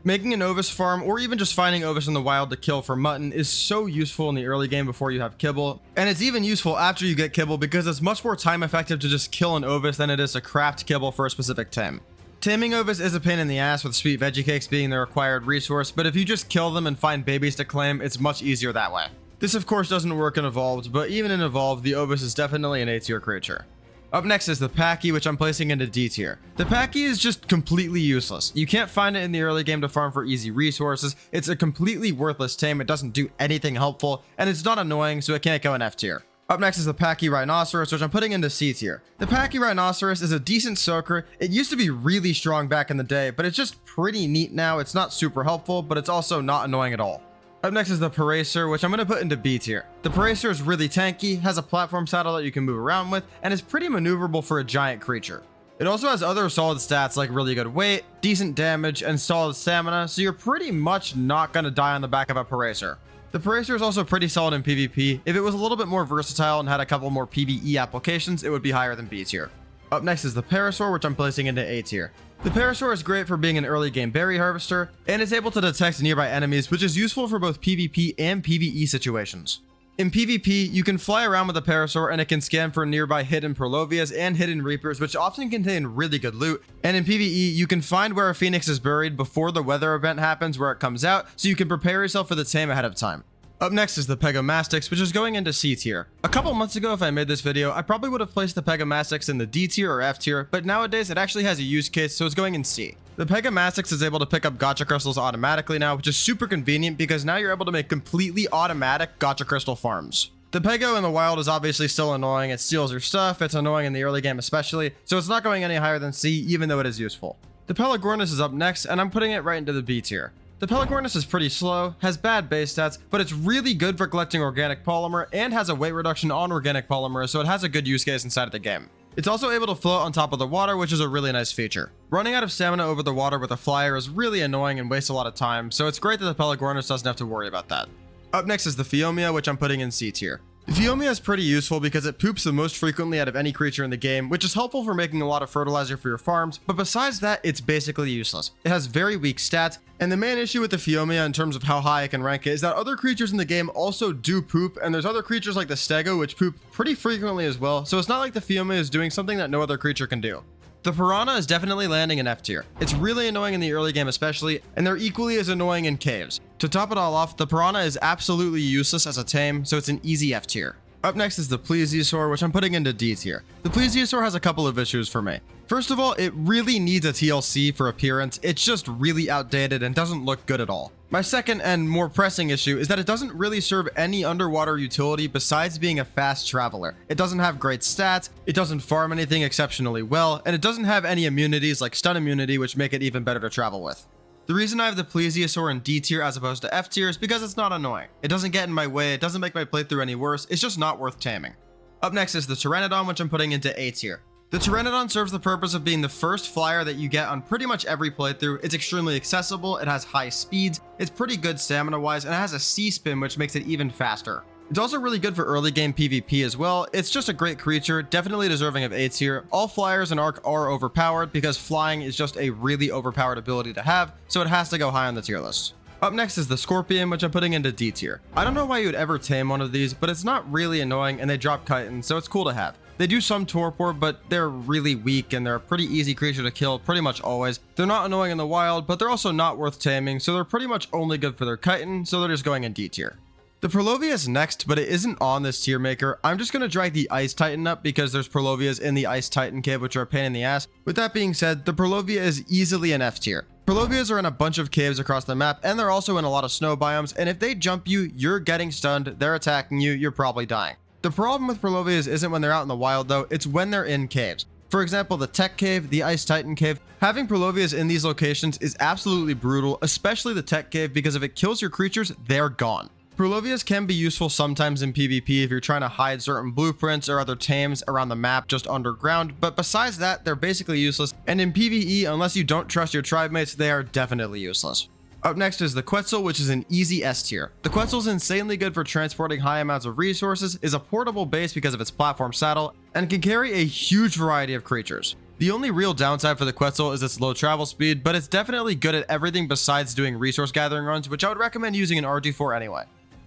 Making an Ovis farm, or even just finding Ovis in the wild to kill for mutton, is so useful in the early game before you have kibble, and it's even useful after you get kibble because it's much more time effective to just kill an Ovis than it is to craft kibble for a specific tame. Taming Ovis is a pain in the ass, with sweet veggie cakes being the required resource, but if you just kill them and find babies to claim, it's much easier that way. This of course doesn't work in Evolved, but even in Evolved, the Ovis is definitely an A tier creature. Up next is the Packy, which I'm placing into D tier. The Packy is just completely useless. You can't find it in the early game to farm for easy resources, it's a completely worthless tame, it doesn't do anything helpful, and it's not annoying, so it can't go in F tier. Up next is the Packy Rhinoceros, which I'm putting into C tier. The Packy Rhinoceros is a decent soaker. It used to be really strong back in the day, but it's just pretty neat now. It's not super helpful, but it's also not annoying at all. Up next is the Paracer, which I'm going to put into B tier. The Paracer is really tanky, has a platform saddle that you can move around with, and is pretty maneuverable for a giant creature. It also has other solid stats like really good weight, decent damage, and solid stamina, so you're pretty much not going to die on the back of a Paracer. The Paracer is also pretty solid in PvP. If it was a little bit more versatile and had a couple more PvE applications, it would be higher than B tier. Up next is the Parasaur, which I'm placing into A tier. The Parasaur is great for being an early game berry harvester, and is able to detect nearby enemies, which is useful for both PvP and PvE situations. In PvP, you can fly around with the Parasaur and it can scan for nearby hidden Prolovias and hidden Reapers, which often contain really good loot. And in PvE, you can find where a Phoenix is buried before the weather event happens where it comes out, so you can prepare yourself for the tame ahead of time. Up next is the Pegomastix, which is going into C tier. A couple months ago, if I made this video, I probably would have placed the Pegomastix in the D tier or F tier, but nowadays it actually has a use case, so it's going in C. The Pegomastix is able to pick up Gacha Crystals automatically now, which is super convenient because now you're able to make completely automatic Gacha Crystal farms. The Pego in the wild is obviously still annoying, it steals your stuff, it's annoying in the early game especially, so it's not going any higher than C, even though it is useful. The Pelagornis is up next, and I'm putting it right into the B tier. The Pelagornis is pretty slow, has bad base stats, but it's really good for collecting organic polymer and has a weight reduction on organic polymer, so it has a good use case inside of the game. It's also able to float on top of the water, which is a really nice feature. Running out of stamina over the water with a flyer is really annoying and wastes a lot of time, so it's great that the Pelagornis doesn't have to worry about that. Up next is the Phiomia, which I'm putting in C tier. Phiomia is pretty useful because it poops the most frequently out of any creature in the game, which is helpful for making a lot of fertilizer for your farms, but besides that, it's basically useless. It has very weak stats, and the main issue with the Phiomia in terms of how high I can rank it is that other creatures in the game also do poop, and there's other creatures like the Stego which poop pretty frequently as well, so it's not like the Phiomia is doing something that no other creature can do. The Piranha is definitely landing in F tier. It's really annoying in the early game especially, and they're equally as annoying in caves. To top it all off, the Piranha is absolutely useless as a tame, so it's an easy F tier. Up next is the Plesiosaur, which I'm putting into D tier. The Plesiosaur has a couple of issues for me. First of all, it really needs a TLC for appearance. It's just really outdated and doesn't look good at all. My second and more pressing issue is that it doesn't really serve any underwater utility besides being a fast traveler. It doesn't have great stats, it doesn't farm anything exceptionally well, and it doesn't have any immunities like stun immunity, which make it even better to travel with. The reason I have the Plesiosaur in D tier as opposed to F tier is because it's not annoying. It doesn't get in my way, it doesn't make my playthrough any worse, it's just not worth taming. Up next is the Pteranodon, which I'm putting into A tier. The Pteranodon serves the purpose of being the first flyer that you get on pretty much every playthrough. It's extremely accessible, it has high speeds, it's pretty good stamina wise, and it has a C-spin which makes it even faster. It's also really good for early game PvP as well. It's just a great creature, definitely deserving of A tier. All flyers in Ark are overpowered because flying is just a really overpowered ability to have, so it has to go high on the tier list. Up next is the Scorpion, which I'm putting into D tier. I don't know why you would ever tame one of these, but it's not really annoying and they drop chitin, so it's cool to have. They do some torpor, but they're really weak and they're a pretty easy creature to kill pretty much always. They're not annoying in the wild, but they're also not worth taming, so they're pretty much only good for their chitin, so they're just going in D tier. The Prolovia is next, but it isn't on this tier maker. I'm just going to drag the Ice Titan up because there's Prolovias in the Ice Titan cave, which are a pain in the ass. With that being said, the Prolovia is easily an F tier. Prolovias are in a bunch of caves across the map, and they're also in a lot of snow biomes, and if they jump you, you're getting stunned, they're attacking you, you're probably dying. The problem with Prolovias isn't when they're out in the wild though, it's when they're in caves. For example, the Tech Cave, the Ice Titan Cave, having Prolovias in these locations is absolutely brutal, especially the Tech Cave, because if it kills your creatures, they're gone. Purlovias can be useful sometimes in PvP if you're trying to hide certain blueprints or other tames around the map just underground, but besides that, they're basically useless, and in PvE, unless you don't trust your tribe mates, they are definitely useless. Up next is the Quetzal, which is an easy S tier. The Quetzal is insanely good for transporting high amounts of resources, is a portable base because of its platform saddle, and can carry a huge variety of creatures. The only real downside for the Quetzal is its low travel speed, but it's definitely good at everything besides doing resource gathering runs, which I would recommend using an RG4 anyway.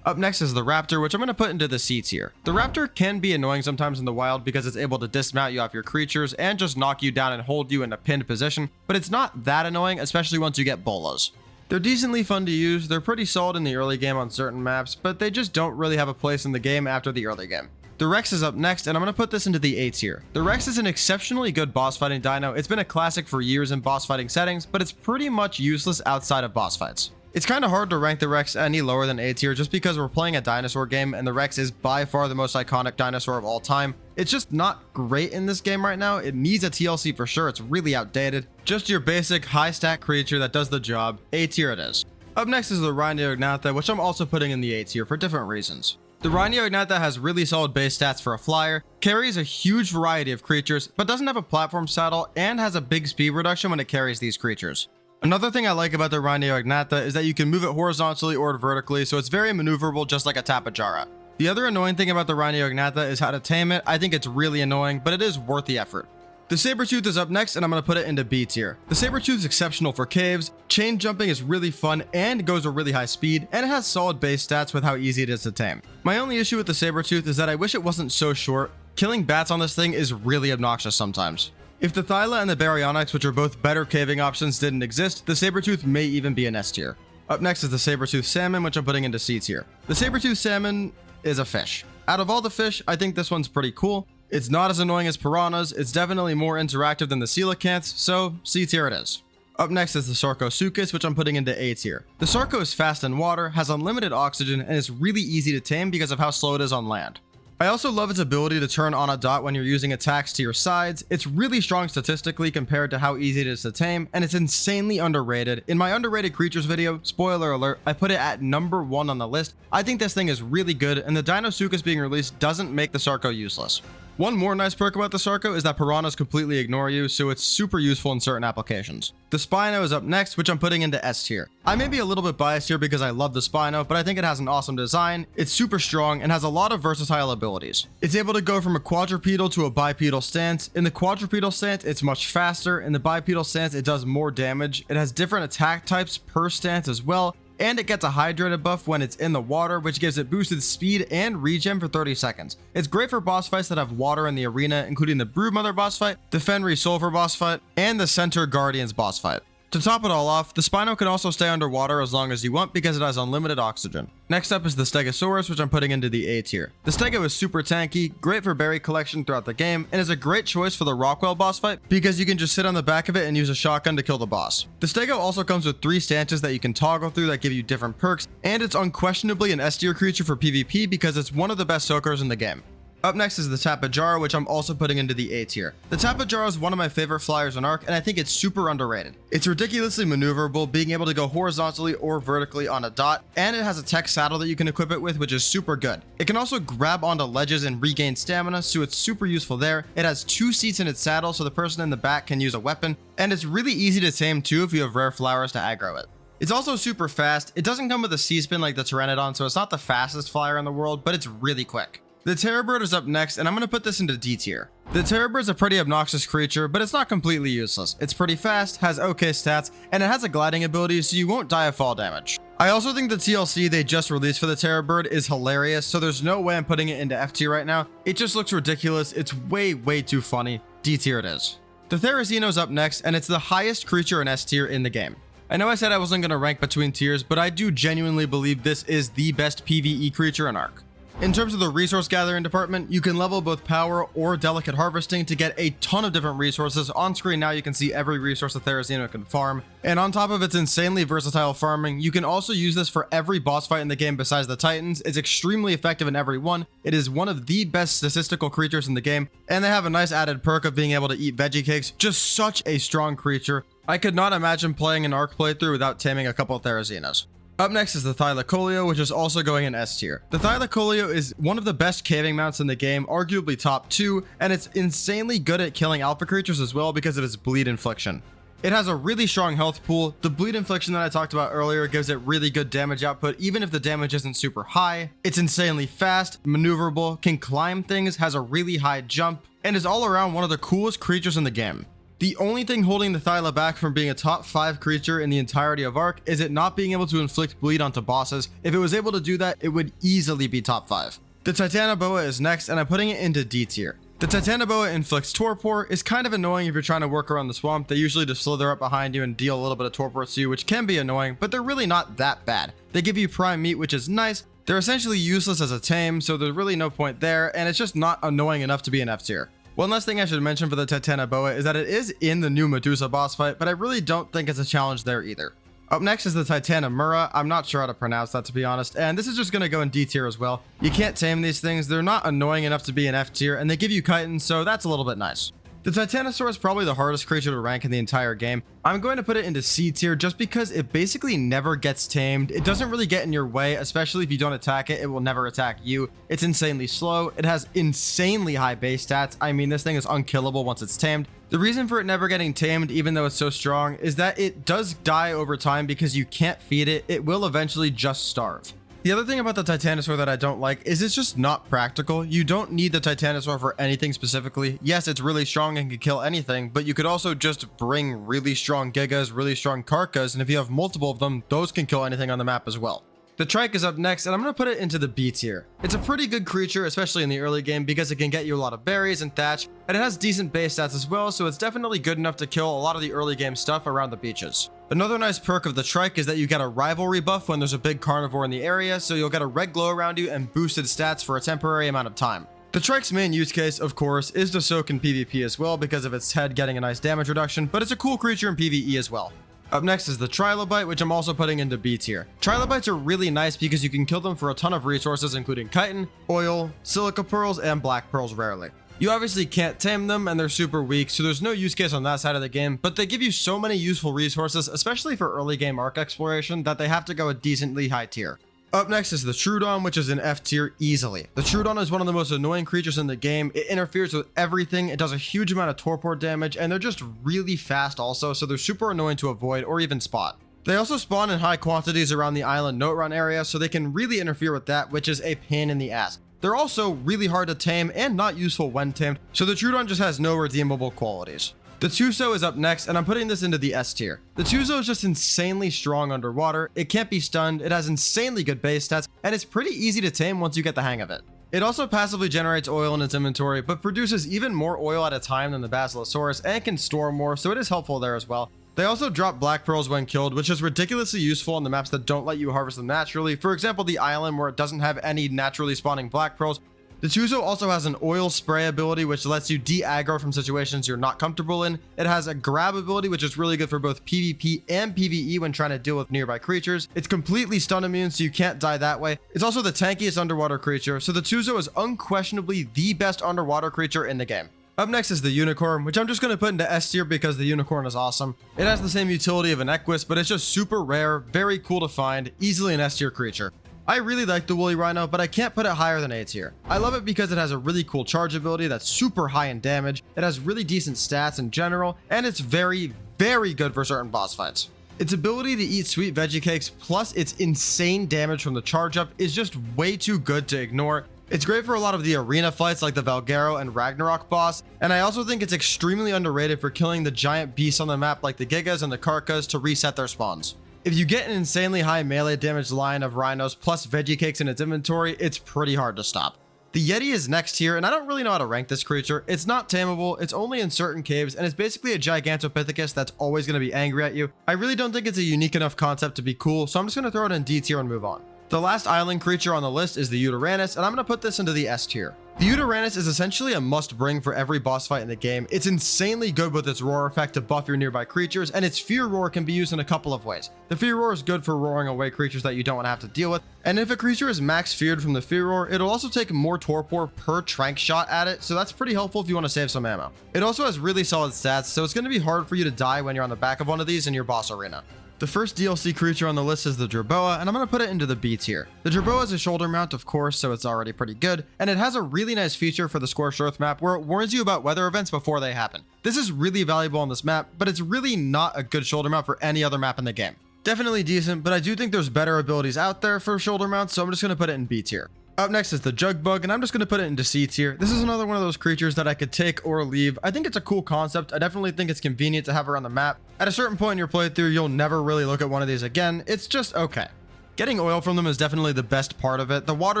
Up next is the Raptor, which I'm going to put into the C tier. The Raptor can be annoying sometimes in the wild because it's able to dismount you off your creatures and just knock you down and hold you in a pinned position, but it's not that annoying, especially once you get bolas. They're decently fun to use, they're pretty solid in the early game on certain maps, but they just don't really have a place in the game after the early game. The Rex is up next, and I'm going to put this into the A tier. The Rex is an exceptionally good boss fighting dino. It's been a classic for years in boss fighting settings, but it's pretty much useless outside of boss fights. It's kind of hard to rank the Rex any lower than A tier just because we're playing a dinosaur game and the Rex is by far the most iconic dinosaur of all time. It's just not great in this game right now. It needs a TLC for sure. It's really outdated. Just your basic high stat creature that does the job. A tier it is. Up next is the Rhino Ignatha, which I'm also putting in the A tier for different reasons. The Rhino Ignatha has really solid base stats for a flyer, carries a huge variety of creatures, but doesn't have a platform saddle and has a big speed reduction when it carries these creatures. Another thing I like about the Rhino Ignatha is that you can move it horizontally or vertically, so it's very maneuverable just like a Tapejara. The other annoying thing about the Rhino Ignatha is how to tame it. I think it's really annoying, but it is worth the effort. The Sabertooth is up next, and I'm going to put it into B tier. The Sabertooth is exceptional for caves, chain jumping is really fun and goes a really high speed, and it has solid base stats with how easy it is to tame. My only issue with the Sabertooth is that I wish it wasn't so short. Killing bats on this thing is really obnoxious sometimes. If the Thyla and the Baryonyx, which are both better caving options, didn't exist, the Sabertooth may even be an S tier. Up next is the Sabertooth Salmon, which I'm putting into C tier. The Sabertooth Salmon is a fish. Out of all the fish, I think this one's pretty cool. It's not as annoying as piranhas, it's definitely more interactive than the coelacanths, so C tier it is. Up next is the Sarcosuchus, which I'm putting into A tier. The Sarco is fast in water, has unlimited oxygen, and is really easy to tame because of how slow it is on land. I also love its ability to turn on a dot when you're using attacks to your sides. It's really strong statistically compared to how easy it is to tame, and it's insanely underrated. In my underrated creatures video, spoiler alert, I put it at number 1 on the list. I think this thing is really good, and the Dinosuchus being released doesn't make the Sarco useless. One more nice perk about the Sarco is that piranhas completely ignore you, so it's super useful in certain applications. The Spino is up next, which I'm putting into S tier. I may be a little bit biased here because I love the Spino, but I think it has an awesome design, it's super strong, and has a lot of versatile abilities. It's able to go from a quadrupedal to a bipedal stance. In the quadrupedal stance, it's much faster. In the bipedal stance, it does more damage. It has different attack types per stance as well, and it gets a hydrated buff when it's in the water, which gives it boosted speed and regen for 30 seconds. It's great for boss fights that have water in the arena, including the Broodmother boss fight, the Fenrir Sulfur boss fight, and the Centaur Guardians boss fight. To top it all off, the Spino can also stay underwater as long as you want because it has unlimited oxygen. Next up is the Stegosaurus, which I'm putting into the A tier. The Stego is super tanky, great for berry collection throughout the game, and is a great choice for the Rockwell boss fight because you can just sit on the back of it and use a shotgun to kill the boss. The Stego also comes with 3 stances that you can toggle through that give you different perks, and it's unquestionably an S tier creature for PvP because it's one of the best soakers in the game. Up next is the Tapejara, which I'm also putting into the A tier. The Tapejara is one of my favorite flyers in Ark, and I think it's super underrated. It's ridiculously maneuverable, being able to go horizontally or vertically on a dot, and it has a tech saddle that you can equip it with, which is super good. It can also grab onto ledges and regain stamina, so it's super useful there. It has 2 seats in its saddle, so the person in the back can use a weapon, and it's really easy to tame too if you have rare flowers to aggro it. It's also super fast. It doesn't come with a C-spin like the Pteranodon, so it's not the fastest flyer in the world, but it's really quick. The Terrorbird is up next, and I'm going to put this into D tier. The Terrorbird is a pretty obnoxious creature, but it's not completely useless. It's pretty fast, has okay stats, and it has a gliding ability, so you won't die of fall damage. I also think the TLC they just released for the Terrorbird is hilarious, so there's no way I'm putting it into F tier right now. It just looks ridiculous. It's way too funny. D tier it is. The Therizino is up next, and it's the highest creature in S tier in the game. I know I said I wasn't going to rank between tiers, but I do genuinely believe this is the best PvE creature in Ark. In terms of the resource gathering department, you can level both power or delicate harvesting to get a ton of different resources. On screen now you can see every resource the Therizino can farm, and on top of its insanely versatile farming, you can also use this for every boss fight in the game besides the Titans. It's extremely effective in every one. It is one of the best statistical creatures in the game, and they have a nice added perk of being able to eat veggie cakes. Just such a strong creature. I could not imagine playing an Ark playthrough without taming a couple of Therizinos. Up next is the Thylacoleo, which is also going in S tier. The Thylacoleo is one of the best caving mounts in the game, arguably top 2, and it's insanely good at killing alpha creatures as well because of its bleed infliction. It has a really strong health pool. The bleed infliction that I talked about earlier gives it really good damage output even if the damage isn't super high. It's insanely fast, maneuverable, can climb things, has a really high jump, and is all around one of the coolest creatures in the game. The only thing holding the Thyla back from being a top 5 creature in the entirety of Ark is it not being able to inflict bleed onto bosses. If it was able to do that, it would easily be top 5. The Titanoboa is next, and I'm putting it into D tier. The Titanoboa inflicts torpor, is kind of annoying if you're trying to work around the swamp. They usually just slither up behind you and deal a little bit of torpor to you, which can be annoying, but they're really not that bad. They give you prime meat, which is nice. They're essentially useless as a tame, so there's really no point there, and it's just not annoying enough to be an F tier. One last thing I should mention for the Titanoboa is that it is in the new Medusa boss fight, but I really don't think it's a challenge there either. Up next is the Titanomura. I'm not sure how to pronounce that, to be honest, and this is just going to go in D tier as well. You can't tame these things. They're not annoying enough to be an F tier, and they give you chitin, so that's a little bit nice. The Titanosaur is probably the hardest creature to rank in the entire game. I'm going to put it into C tier just because it basically never gets tamed. It doesn't really get in your way, especially if you don't attack it. It will never attack you. It's insanely slow. It has insanely high base stats. I mean, this thing is unkillable once it's tamed. The reason for it never getting tamed, even though it's so strong, is that it does die over time because you can't feed it. It will eventually just starve. The other thing about the Titanosaur that I don't like is it's just not practical. You don't need the Titanosaur for anything specifically. Yes, it's really strong and can kill anything, but you could also just bring really strong Gigas, really strong Karkas, and if you have multiple of them, those can kill anything on the map as well. The Trike is up next, and I'm going to put it into the B tier. It's a pretty good creature, especially in the early game, because it can get you a lot of berries and thatch, and it has decent base stats as well, so it's definitely good enough to kill a lot of the early game stuff around the beaches. Another nice perk of the Trike is that you get a rivalry buff when there's a big carnivore in the area, so you'll get a red glow around you and boosted stats for a temporary amount of time. The Trike's main use case, of course, is to soak in PvP as well because of its head getting a nice damage reduction, but it's a cool creature in PvE as well. Up next is the Trilobite, which I'm also putting into B tier. Trilobites are really nice because you can kill them for a ton of resources, including chitin, oil, silica pearls, and black pearls rarely. You obviously can't tame them, and they're super weak, so there's no use case on that side of the game, but they give you so many useful resources, especially for early game Ark exploration, that they have to go a decently high tier. Up next is the Troodon, which is in F tier easily. The Troodon is one of the most annoying creatures in the game. It interferes with everything. It does a huge amount of torpor damage, and they're just really fast also, so they're super annoying to avoid or even spot. They also spawn in high quantities around the island note run area, so they can really interfere with that, which is a pain in the ass. They're also really hard to tame and not useful when tamed, so the Troodon just has no redeemable qualities. The Tuso is up next, and I'm putting this into the S tier. The Tuso is just insanely strong underwater, it can't be stunned, it has insanely good base stats, and it's pretty easy to tame once you get the hang of it. It also passively generates oil in its inventory, but produces even more oil at a time than the Basilosaurus, and can store more, so it is helpful there as well. They also drop black pearls when killed, which is ridiculously useful on the maps that don't let you harvest them naturally. For example, the island where it doesn't have any naturally spawning black pearls. The Tuso also has an oil spray ability, which lets you de-aggro from situations you're not comfortable in. It has a grab ability, which is really good for both PvP and PvE when trying to deal with nearby creatures. It's completely stun immune, so you can't die that way. It's also the tankiest underwater creature, so the Tuso is unquestionably the best underwater creature in the game. Up next is the Unicorn, which I'm just going to put into S tier because the Unicorn is awesome. It has the same utility of an Equus, but it's just super rare, very cool to find, easily an S tier creature. I really like the Woolly Rhino, but I can't put it higher than A tier. I love it because it has a really cool charge ability that's super high in damage, it has really decent stats in general, and it's very, very good for certain boss fights. Its ability to eat sweet veggie cakes plus its insane damage from the charge up is just way too good to ignore. It's great for a lot of the arena fights like the Valgero and Ragnarok boss, and I also think it's extremely underrated for killing the giant beasts on the map like the Gigas and the Karkas to reset their spawns. If you get an insanely high melee damage line of rhinos plus veggie cakes in its inventory, it's pretty hard to stop. The Yeti is next here, and I don't really know how to rank this creature. It's not tameable, it's only in certain caves, and it's basically a Gigantopithecus that's always going to be angry at you. I really don't think it's a unique enough concept to be cool, so I'm just going to throw it in D tier and move on. The last island creature on the list is the Uteranus, and I'm going to put this into the S tier. The Uteranus is essentially a must-bring for every boss fight in the game. It's insanely good with its roar effect to buff your nearby creatures, and its fear roar can be used in a couple of ways. The fear roar is good for roaring away creatures that you don't want to have to deal with, and if a creature is max feared from the fear roar, it'll also take more torpor per trank shot at it, so that's pretty helpful if you want to save some ammo. It also has really solid stats, so it's going to be hard for you to die when you're on the back of one of these in your boss arena. The first DLC creature on the list is the Jerboa, and I'm going to put it into the B tier. The Jerboa is a shoulder mount, of course, so it's already pretty good, and it has a really nice feature for the Scorched Earth map where it warns you about weather events before they happen. This is really valuable on this map, but it's really not a good shoulder mount for any other map in the game. Definitely decent, but I do think there's better abilities out there for shoulder mounts, so I'm just going to put it in B tier. Up next is the Jugbug, and I'm just going to put it into C tier. This is another one of those creatures that I could take or leave. I think it's a cool concept. I definitely think it's convenient to have her on the map. At a certain point in your playthrough, you'll never really look at one of these again. It's just okay. Getting oil from them is definitely the best part of it. The water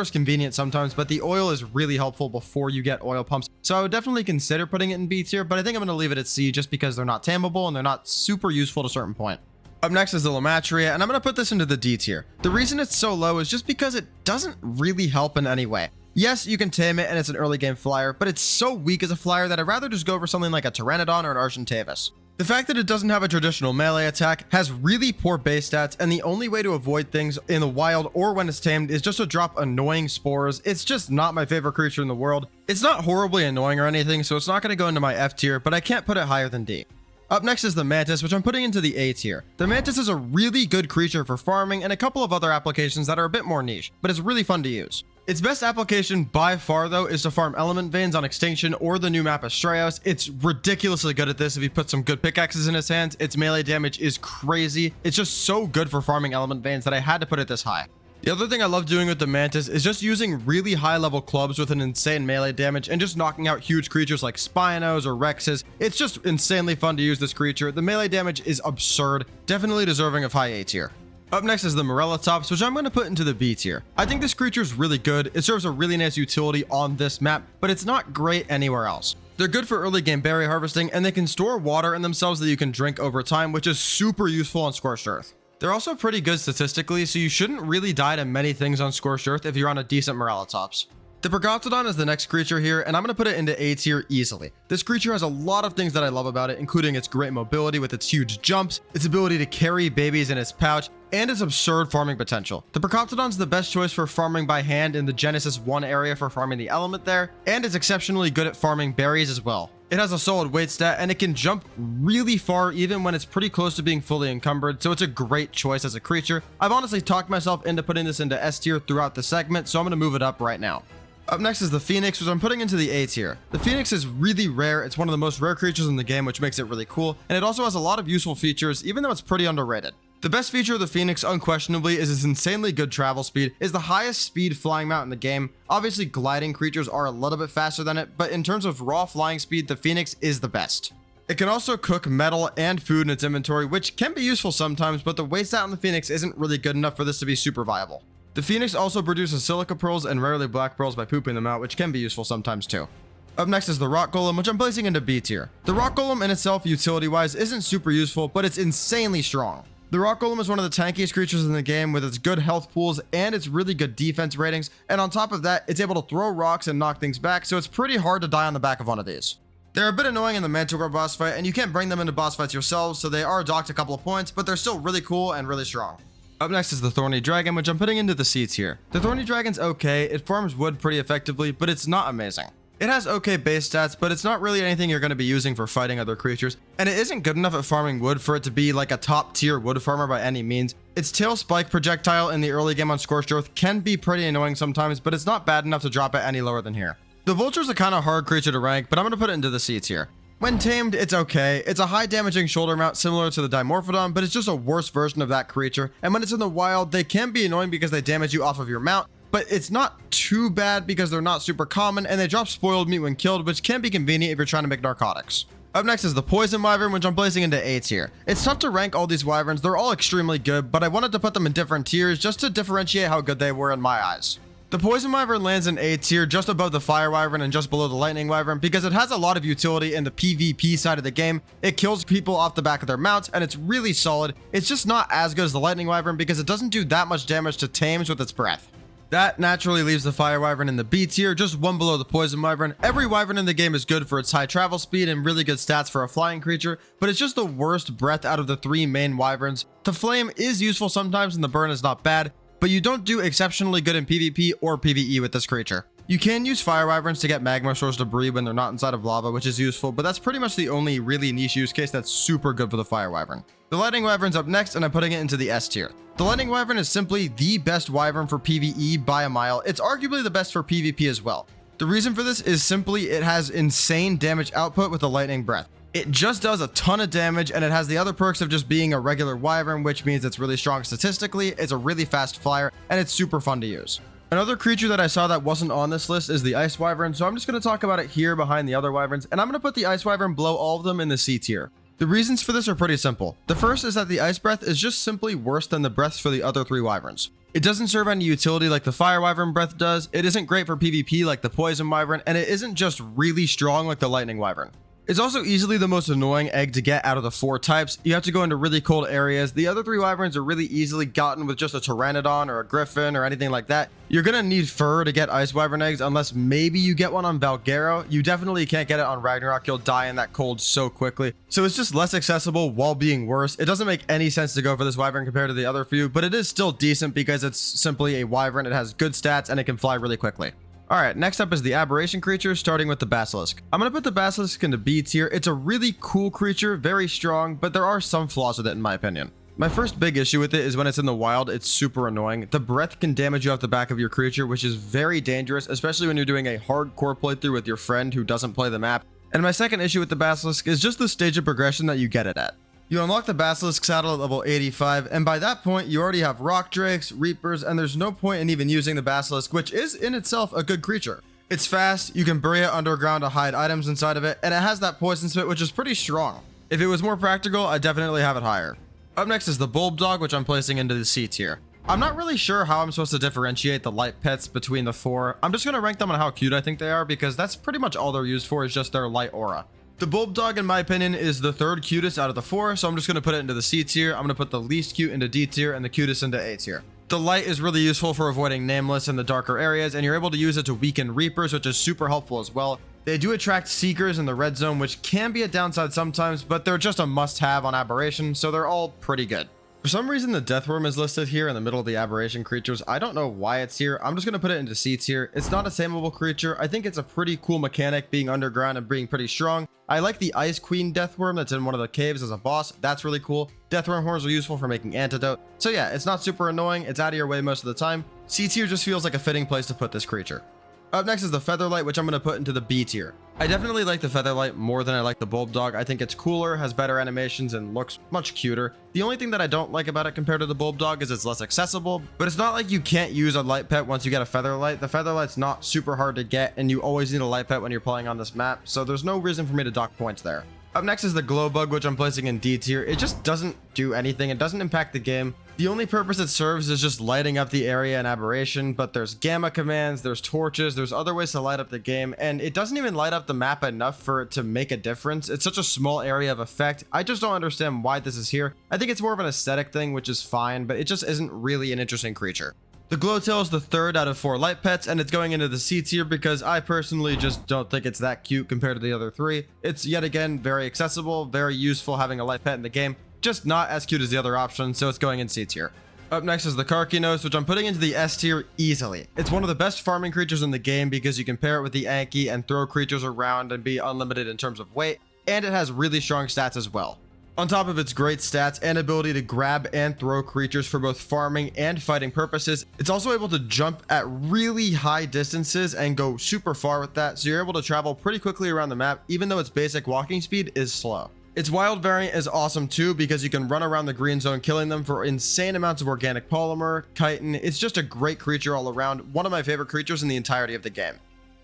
is convenient sometimes, but the oil is really helpful before you get oil pumps. So I would definitely consider putting it in B tier, but I think I'm going to leave it at C just because they're not tameable and they're not super useful to a certain point. Up next is the Lamatria, and I'm going to put this into the D tier. The reason it's so low is just because it doesn't really help in any way. Yes, you can tame it and it's an early game flyer, but it's so weak as a flyer that I'd rather just go for something like a Pteranodon or an Argentavis. The fact that it doesn't have a traditional melee attack, has really poor base stats, and the only way to avoid things in the wild or when it's tamed is just to drop annoying spores. It's just not my favorite creature in the world. It's not horribly annoying or anything, so it's not going to go into my F tier, but I can't put it higher than D. Up next is the Mantis, which I'm putting into the A tier. The Mantis is a really good creature for farming and a couple of other applications that are a bit more niche, but it's really fun to use. Its best application by far though is to farm element veins on Extinction or the new map Astraeus. It's ridiculously good at this if you put some good pickaxes in its hands. Its melee damage is crazy. It's just so good for farming element veins that I had to put it this high. The other thing I love doing with the Mantis is just using really high level clubs with an insane melee damage and just knocking out huge creatures like Spinos or Rexes. It's just insanely fun to use this creature. The melee damage is absurd, definitely deserving of high A tier. Up next is the Morellatops, which I'm going to put into the B tier. I think this creature is really good. It serves a really nice utility on this map, but it's not great anywhere else. They're good for early game berry harvesting, and they can store water in themselves that you can drink over time, which is super useful on Scorched Earth. They're also pretty good statistically, so you shouldn't really die to many things on Scorched Earth if you're on a decent Morellatops. The Pergoptodon is the next creature here, and I'm going to put it into A tier easily. This creature has a lot of things that I love about it, including its great mobility with its huge jumps, its ability to carry babies in its pouch, and its absurd farming potential. The Pergoptodon is the best choice for farming by hand in the Genesis 1 area for farming the element there, and it's exceptionally good at farming berries as well. It has a solid weight stat, and it can jump really far even when it's pretty close to being fully encumbered, so it's a great choice as a creature. I've honestly talked myself into putting this into S tier throughout the segment, so I'm going to move it up right now. Up next is the Phoenix, which I'm putting into the A tier. The Phoenix is really rare. It's one of the most rare creatures in the game, which makes it really cool, and it also has a lot of useful features, even though it's pretty underrated. The best feature of the Phoenix, unquestionably, is its insanely good travel speed. It's the highest speed flying mount in the game. Obviously, gliding creatures are a little bit faster than it, but in terms of raw flying speed, the Phoenix is the best. It can also cook metal and food in its inventory, which can be useful sometimes, but the weight stat on the Phoenix isn't really good enough for this to be super viable. The Phoenix also produces silica pearls and rarely black pearls by pooping them out, which can be useful sometimes too. Up next is the Rock Golem, which I'm placing into B tier. The Rock Golem in itself, utility-wise, isn't super useful, but it's insanely strong. The Rock Golem is one of the tankiest creatures in the game with its good health pools and its really good defense ratings, and on top of that, it's able to throw rocks and knock things back, so it's pretty hard to die on the back of one of these. They're a bit annoying in the Manticore boss fight, and you can't bring them into boss fights yourselves, so they are docked a couple of points, but they're still really cool and really strong. Up next is the Thorny Dragon, which I'm putting into the C tier. The Thorny Dragon's okay, it farms wood pretty effectively, but it's not amazing. It has okay base stats, but it's not really anything you're going to be using for fighting other creatures, and it isn't good enough at farming wood for it to be like a top tier wood farmer by any means. Its tail spike projectile in the early game on Scorched Earth can be pretty annoying sometimes, but it's not bad enough to drop it any lower than here. The Vulture's a kind of hard creature to rank, but I'm going to put it into the C tier. When tamed, it's okay. It's a high damaging shoulder mount similar to the Dimorphodon, but it's just a worse version of that creature. And when it's in the wild, they can be annoying because they damage you off of your mount, but it's not too bad because they're not super common and they drop spoiled meat when killed, which can be convenient if you're trying to make narcotics. Up next is the Poison Wyvern, which I'm placing into A tier. It's tough to rank all these wyverns. They're all extremely good, but I wanted to put them in different tiers just to differentiate how good they were in my eyes. The Poison Wyvern lands in A tier just above the Fire Wyvern and just below the Lightning Wyvern because it has a lot of utility in the PvP side of the game. It kills people off the back of their mounts and it's really solid. It's just not as good as the Lightning Wyvern because it doesn't do that much damage to tames with its breath. That naturally leaves the Fire Wyvern in the B tier, just one below the Poison Wyvern. Every Wyvern in the game is good for its high travel speed and really good stats for a flying creature, but it's just the worst breath out of the three main Wyverns. The Flame is useful sometimes and the Burn is not bad, but you don't do exceptionally good in PvP or PvE with this creature. You can use fire wyverns to get magma source debris when they're not inside of lava, which is useful, but that's pretty much the only really niche use case that's super good for the fire wyvern. The lightning wyvern's up next, and I'm putting it into the S tier. The lightning wyvern is simply the best wyvern for PvE by a mile. It's arguably the best for PvP as well. The reason for this is simply it has insane damage output with the lightning breath. It just does a ton of damage, and it has the other perks of just being a regular wyvern, which means it's really strong statistically, it's a really fast flyer, and it's super fun to use. Another creature that I saw that wasn't on this list is the ice wyvern, so I'm just going to talk about it here behind the other wyverns, and I'm going to put the ice wyvern below all of them in the C tier. The reasons for this are pretty simple. The first is that the ice breath is just simply worse than the breaths for the other 3 wyverns. It doesn't serve any utility like the fire wyvern breath does, it isn't great for PvP like the poison wyvern, and it isn't just really strong like the lightning wyvern. It's also easily the most annoying egg to get out of the 4 types. You have to go into really cold areas. The other 3 wyverns are really easily gotten with just a pteranodon or a griffin or anything like that. You're gonna need fur to get ice wyvern eggs unless maybe you get one on Valguero. You definitely can't get it on Ragnarok. You'll die in that cold so quickly. So it's just less accessible while being worse. It doesn't make any sense to go for this wyvern compared to the other few, but it is still decent because it's simply a wyvern. It has good stats and it can fly really quickly. Alright, next up is the aberration creature, starting with the basilisk. I'm going to put the basilisk into B tier. It's a really cool creature, very strong, but there are some flaws with it in my opinion. My first big issue with it is when it's in the wild, it's super annoying. The breath can damage you off the back of your creature, which is very dangerous, especially when you're doing a hardcore playthrough with your friend who doesn't play the map. And my second issue with the basilisk is just the stage of progression that you get it at. You unlock the basilisk saddle at level 85, and by that point you already have rock drakes, reapers, and there's no point in even using the basilisk, which is in itself a good creature. It's fast, you can bury it underground to hide items inside of it, and it has that poison spit, which is pretty strong. If it was more practical, I'd definitely have it higher. Up next is the bulb dog, which I'm placing into the C tier. I'm not really sure how I'm supposed to differentiate the light pets between the 4. I'm just going to rank them on how cute I think they are, because that's pretty much all they're used for, is just their light aura. The bulb dog, in my opinion, is the 3rd cutest out of the 4, so I'm just going to put it into the C tier. I'm going to put the least cute into D tier and the cutest into A tier. The light is really useful for avoiding nameless in the darker areas, and you're able to use it to weaken reapers, which is super helpful as well. They do attract seekers in the red zone, which can be a downside sometimes, but they're just a must-have on aberration, so they're all pretty good. For some reason, the Deathworm is listed here in the middle of the aberration creatures. I don't know why it's here. I'm just going to put it into C tier. It's not a tameable creature. I think it's a pretty cool mechanic, being underground and being pretty strong. I like the Ice Queen Deathworm that's in one of the caves as a boss. That's really cool. Deathworm horns are useful for making antidote. So yeah, it's not super annoying. It's out of your way most of the time. C tier just feels like a fitting place to put this creature. Up next is the Featherlight, which I'm going to put into the B tier. I definitely like the Featherlight more than I like the Bulb Dog. I think it's cooler, has better animations, and looks much cuter. The only thing that I don't like about it compared to the Bulb Dog is it's less accessible, but it's not like you can't use a light pet once you get a Featherlight. The Featherlight's not super hard to get, and you always need a light pet when you're playing on this map, so there's no reason for me to dock points there. Up next is the Glow Bug, which I'm placing in D tier. It just doesn't do anything. It doesn't impact the game. The only purpose it serves is just lighting up the area in aberration, but there's gamma commands, there's torches, there's other ways to light up the game, and it doesn't even light up the map enough for it to make a difference. It's such a small area of effect. I just don't understand why this is here. I think it's more of an aesthetic thing, which is fine, but it just isn't really an interesting creature. The Glowtail is the 3rd out of 4 light pets, and it's going into the C tier because I personally just don't think it's that cute compared to the other 3. It's yet again very accessible, very useful having a light pet in the game, just not as cute as the other options, so it's going in C tier. Up next is the Karkinos, which I'm putting into the S tier easily. It's one of the best farming creatures in the game because you can pair it with the Anki and throw creatures around and be unlimited in terms of weight, and it has really strong stats as well. On top of its great stats and ability to grab and throw creatures for both farming and fighting purposes, it's also able to jump at really high distances and go super far with that, so you're able to travel pretty quickly around the map even though its basic walking speed is slow. Its wild variant is awesome too because you can run around the green zone killing them for insane amounts of organic polymer, chitin. It's just a great creature all around, one of my favorite creatures in the entirety of the game.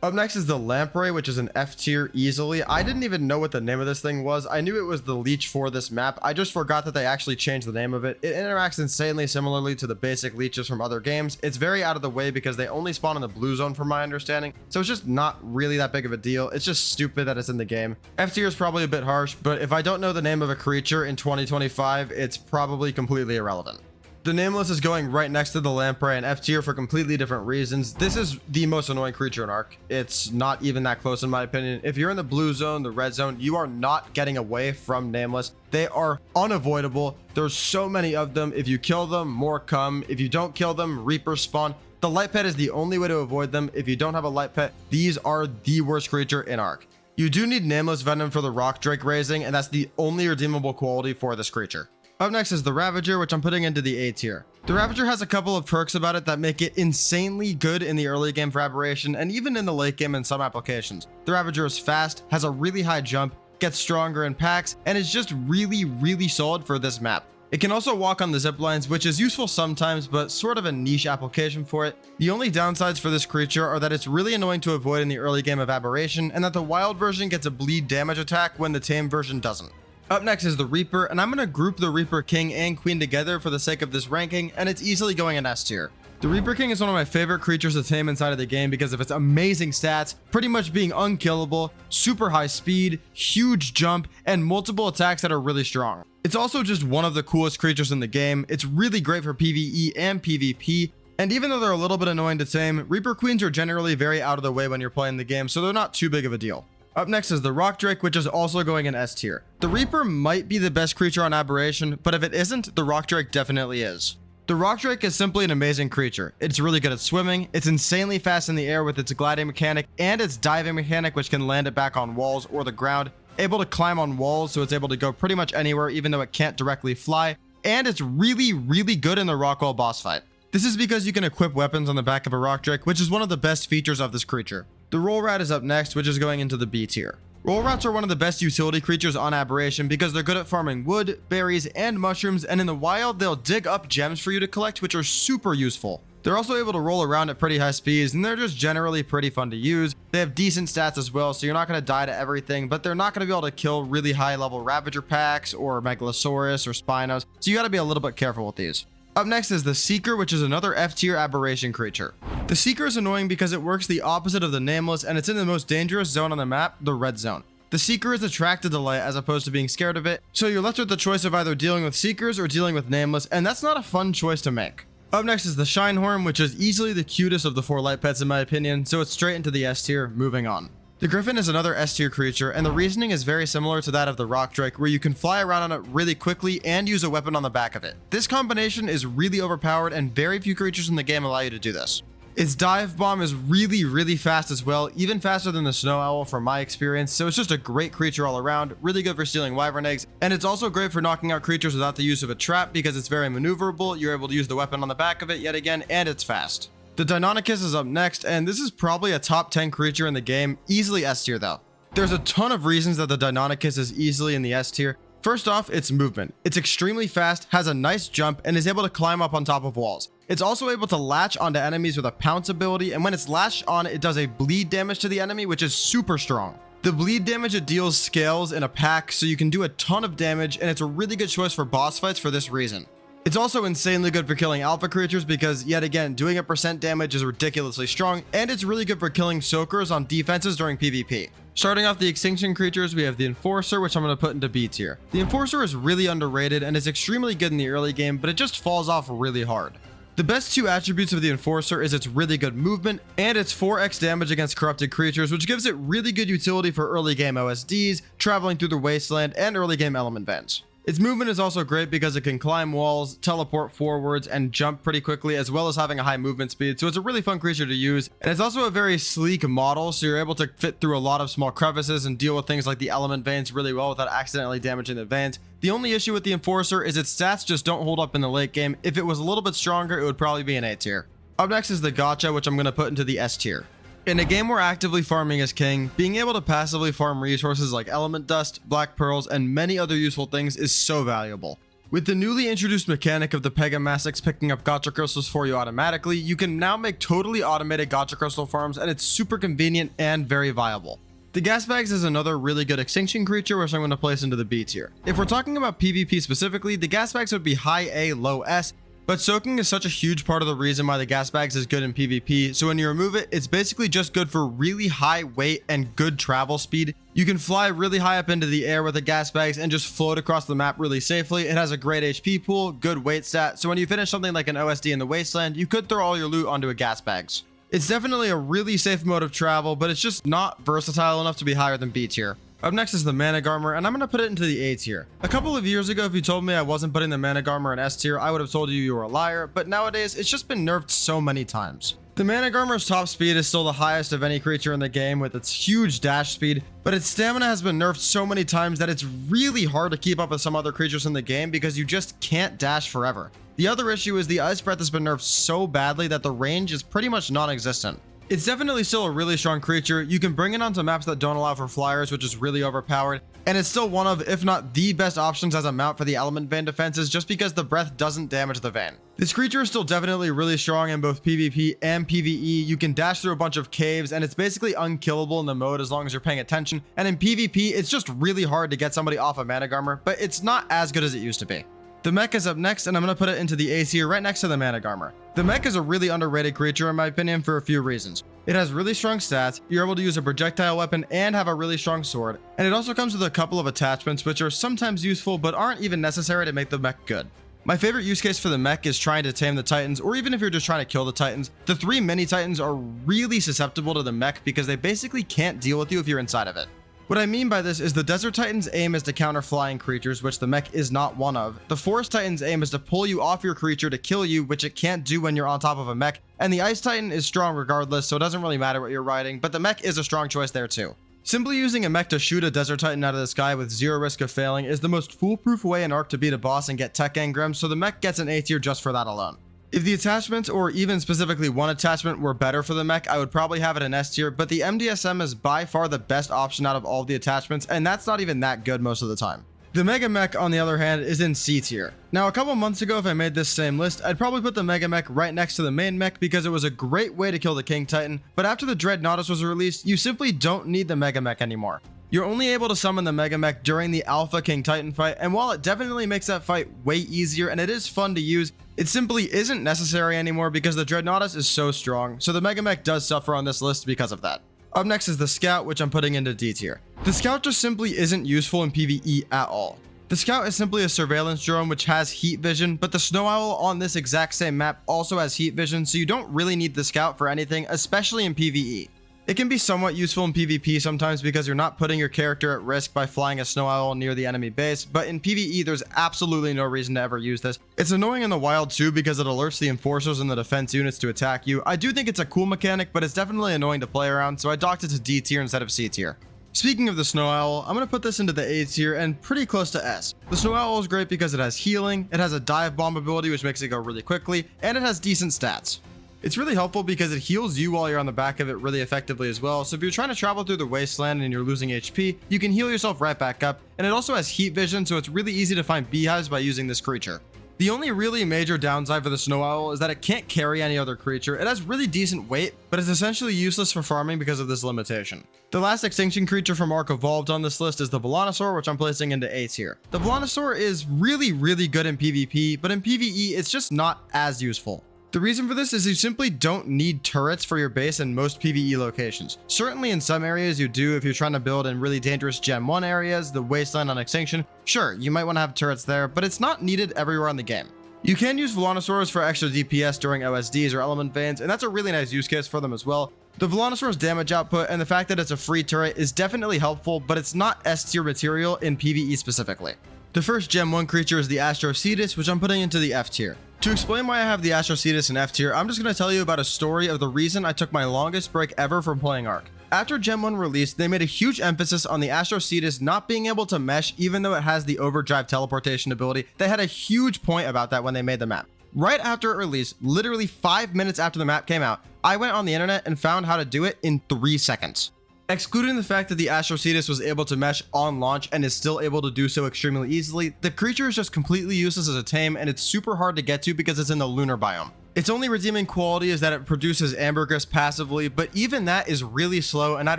Up next is the Lamprey, which is an F tier easily. I didn't even know what the name of this thing was. I knew it was the leech for this map. I just forgot that they actually changed the name of it. It interacts insanely similarly to the basic leeches from other games. It's very out of the way because they only spawn in the blue zone from my understanding. So it's just not really that big of a deal. It's just stupid that it's in the game. F tier is probably a bit harsh, but if I don't know the name of a creature in 2025, it's probably completely irrelevant. The Nameless is going right next to the Lamprey and F tier for completely different reasons. This is the most annoying creature in Ark. It's not even that close in my opinion. If you're in the blue zone, the red zone, you are not getting away from Nameless. They are unavoidable. There's so many of them. If you kill them, more come. If you don't kill them, Reapers spawn. the light pet is the only way to avoid them. If you don't have a light pet, these are the worst creature in Ark. You do need Nameless Venom for the Rock Drake raising, and that's the only redeemable quality for this creature. Up next is the Ravager, which I'm putting into the A tier. The Ravager has a couple of perks about it that make it insanely good in the early game for Aberration, and even in the late game in some applications. The Ravager is fast, has a really high jump, gets stronger in packs, and is just really solid for this map. It can also walk on the zip lines, which is useful sometimes, but sort of a niche application for it. The only downsides for this creature are that it's really annoying to avoid in the early game of Aberration, and that the wild version gets a bleed damage attack when the tame version doesn't. Up next is the Reaper, and I'm going to group the Reaper King and Queen together for the sake of this ranking, and it's easily going in S tier. The Reaper King is one of my favorite creatures to tame inside of the game because of its amazing stats, pretty much being unkillable, super high speed, huge jump, and multiple attacks that are really strong. It's also just one of the coolest creatures in the game. It's really great for PvE and PvP, and even though they're a little bit annoying to tame, Reaper Queens are generally very out of the way when you're playing the game, so they're not too big of a deal. Up next is the Rock Drake, which is also going in S tier. The Reaper might be the best creature on Aberration, but if it isn't, the Rock Drake definitely is. The Rock Drake is simply an amazing creature. It's really good at swimming, it's insanely fast in the air with its gliding mechanic, and its diving mechanic, which can land it back on walls or the ground, able to climb on walls, so it's able to go pretty much anywhere even though it can't directly fly, and it's really good in the Rockwall boss fight. This is because you can equip weapons on the back of a Rock Drake, which is one of the best features of this creature. The Roll Rat is up next, which is going into the B tier. Roll Rats are one of the best utility creatures on Aberration because they're good at farming wood, berries, and mushrooms, and in the wild, they'll dig up gems for you to collect, which are super useful. They're also able to roll around at pretty high speeds, and they're just generally pretty fun to use. They have decent stats as well, so you're not going to die to everything, but they're not going to be able to kill really high level Ravager packs or Megalosaurus or Spinos, so you got to be a little bit careful with these. Up next is the Seeker, which is another F tier Aberration creature. The Seeker is annoying because it works the opposite of the Nameless, and it's in the most dangerous zone on the map, the red zone. The Seeker is attracted to light as opposed to being scared of it, so you're left with the choice of either dealing with Seekers or dealing with Nameless, and that's not a fun choice to make. Up next is the Shinehorn, which is easily the cutest of the 4 light pets in my opinion, so it's straight into the S tier, moving on. The Griffin is another S tier creature, and the reasoning is very similar to that of the Rock Drake, where you can fly around on it really quickly and use a weapon on the back of it. This combination is really overpowered, and very few creatures in the game allow you to do this. Its dive bomb is really fast as well, even faster than the Snow Owl from my experience, so it's just a great creature all around, really good for stealing wyvern eggs, and it's also great for knocking out creatures without the use of a trap because it's very maneuverable, you're able to use the weapon on the back of it yet again, and it's fast. The Deinonychus is up next, and this is probably a top 10 creature in the game, easily S tier though. There's a ton of reasons that the Deinonychus is easily in the S tier. First off, its movement. It's extremely fast, has a nice jump, and is able to climb up on top of walls. It's also able to latch onto enemies with a pounce ability, and when it's latched on, it does a bleed damage to the enemy, which is super strong. The bleed damage it deals scales in a pack, so you can do a ton of damage, and it's a really good choice for boss fights for this reason. It's also insanely good for killing alpha creatures because, yet again, doing a percent damage is ridiculously strong, and it's really good for killing soakers on defenses during PvP. Starting off the extinction creatures, we have the Enforcer, which I'm going to put into B tier. The Enforcer is really underrated and is extremely good in the early game, but it just falls off really hard. The best 2 attributes of the Enforcer is its really good movement and its 4x damage against corrupted creatures, which gives it really good utility for early game OSDs, traveling through the wasteland, and early game element vents. Its movement is also great because it can climb walls, teleport forwards, and jump pretty quickly, as well as having a high movement speed, so it's a really fun creature to use. And it's also a very sleek model, so you're able to fit through a lot of small crevices and deal with things like the element veins really well without accidentally damaging the veins. The only issue with the Enforcer is its stats just don't hold up in the late game. If it was a little bit stronger, it would probably be an A tier. Up next is the Gotcha, which I'm going to put into the S tier. In a game where actively farming is king, being able to passively farm resources like element dust, black pearls, and many other useful things is so valuable. With the newly introduced mechanic of the Pegamastics picking up gotcha crystals for you automatically, you can now make totally automated gotcha crystal farms, and it's super convenient and very viable. The gas bags is another really good extinction creature, which I'm going to place into the B tier. If we're talking about PvP specifically, the gas bags would be high A, low S, but soaking is such a huge part of the reason why the gas bags is good in PvP, so when you remove it, it's basically just good for really high weight and good travel speed. You can fly really high up into the air with the gas bags and just float across the map really safely. It has a great HP pool, good weight stat, so when you finish something like an OSD in the wasteland, you could throw all your loot onto a gas bags. It's definitely a really safe mode of travel, but it's just not versatile enough to be higher than B tier. Up next is the Mana Garmer, and I'm going to put it into the A tier. A couple of years ago, if you told me I wasn't putting the Mana Garmer in S tier, I would have told you were a liar, but nowadays, it's just been nerfed so many times. The Mana Garmer's top speed is still the highest of any creature in the game with its huge dash speed, but its stamina has been nerfed so many times that it's really hard to keep up with some other creatures in the game because you just can't dash forever. The other issue is the Ice Breath has been nerfed so badly that the range is pretty much non-existent. It's definitely still a really strong creature. You can bring it onto maps that don't allow for flyers, which is really overpowered, and it's still one of, if not the best options as a mount for the Element Vein defenses just because the breath doesn't damage the vein. This creature is still definitely really strong in both PvP and PvE. You can dash through a bunch of caves, and it's basically unkillable in the mode as long as you're paying attention, and in PvP, it's just really hard to get somebody off a Mana Garmer, but it's not as good as it used to be. The mech is up next, and I'm going to put it into the A tier right next to the Mana Garmer. The mech is a really underrated creature in my opinion for a few reasons. It has really strong stats, you're able to use a projectile weapon and have a really strong sword, and it also comes with a couple of attachments which are sometimes useful but aren't even necessary to make the mech good. My favorite use case for the mech is trying to tame the Titans, or even if you're just trying to kill the Titans. The 3 mini Titans are really susceptible to the mech because they basically can't deal with you if you're inside of it. What I mean by this is the Desert Titan's aim is to counter flying creatures, which the mech is not one of. The Forest Titan's aim is to pull you off your creature to kill you, which it can't do when you're on top of a mech. And the Ice Titan is strong regardless, so it doesn't really matter what you're riding, but the mech is a strong choice there too. Simply using a mech to shoot a Desert Titan out of the sky with zero risk of failing is the most foolproof way in Ark to beat a boss and get tech engrams, so the mech gets an A tier just for that alone. If the attachments, or even specifically one attachment, were better for the mech, I would probably have it in S tier, but the MDSM is by far the best option out of all of the attachments, and that's not even that good most of the time. The Mega Mech, on the other hand, is in C tier. Now, a couple months ago, if I made this same list, I'd probably put the Mega Mech right next to the main mech because it was a great way to kill the King Titan, but after the Dreadnoughtus was released, you simply don't need the Mega Mech anymore. You're only able to summon the Mega Mech during the Alpha King Titan fight, and while it definitely makes that fight way easier and it is fun to use, it simply isn't necessary anymore because the Dreadnoughtus is so strong, so the Mega Mech does suffer on this list because of that. Up next is the Scout, which I'm putting into D tier. The Scout just simply isn't useful in PvE at all. The Scout is simply a surveillance drone which has heat vision, but the Snow Owl on this exact same map also has heat vision, so you don't really need the Scout for anything, especially in PvE. It can be somewhat useful in PvP sometimes because you're not putting your character at risk by flying a Snow Owl near the enemy base, but in PvE there's absolutely no reason to ever use this. It's annoying in the wild too because it alerts the enforcers and the defense units to attack you. I do think it's a cool mechanic, but it's definitely annoying to play around, so I docked it to D tier instead of C tier. Speaking of the Snow Owl, I'm going to put this into the A tier and pretty close to S. The Snow Owl is great because it has healing, it has a dive bomb ability which makes it go really quickly, and it has decent stats. It's really helpful because it heals you while you're on the back of it really effectively as well, so if you're trying to travel through the wasteland and you're losing HP, you can heal yourself right back up, and it also has heat vision, so it's really easy to find beehives by using this creature. The only really major downside for the Snow Owl is that it can't carry any other creature. It has really decent weight, but it's essentially useless for farming because of this limitation. The last extinction creature from Ark Evolved on this list is the Velonosaur, which I'm placing into A tier. The Velonosaur is really good in PvP, but in PvE it's just not as useful. The reason for this is you simply don't need turrets for your base in most PvE locations. Certainly in some areas you do if you're trying to build in really dangerous Gen 1 areas, the Wasteland on Extinction. Sure, you might want to have turrets there, but it's not needed everywhere in the game. You can use Velonosaurs for extra DPS during OSDs or Element Veins, and that's a really nice use case for them as well. The Velonosaur's damage output and the fact that it's a free turret is definitely helpful, but it's not S tier material in PvE specifically. The first Gen 1 creature is the Astrocetus, which I'm putting into the F tier. To explain why I have the Astrocetus in F tier, I'm just going to tell you about a story of the reason I took my longest break ever from playing Ark. After Gen 1 released, they made a huge emphasis on the Astrocetus not being able to mesh even though it has the overdrive teleportation ability. They had a huge point about that when they made the map. Right after it released, literally 5 minutes after the map came out, I went on the internet and found how to do it in 3 seconds. Excluding the fact that the Astrocetus was able to mesh on launch and is still able to do so extremely easily, the creature is just completely useless as a tame and it's super hard to get to because it's in the lunar biome. Its only redeeming quality is that it produces ambergris passively, but even that is really slow and I'd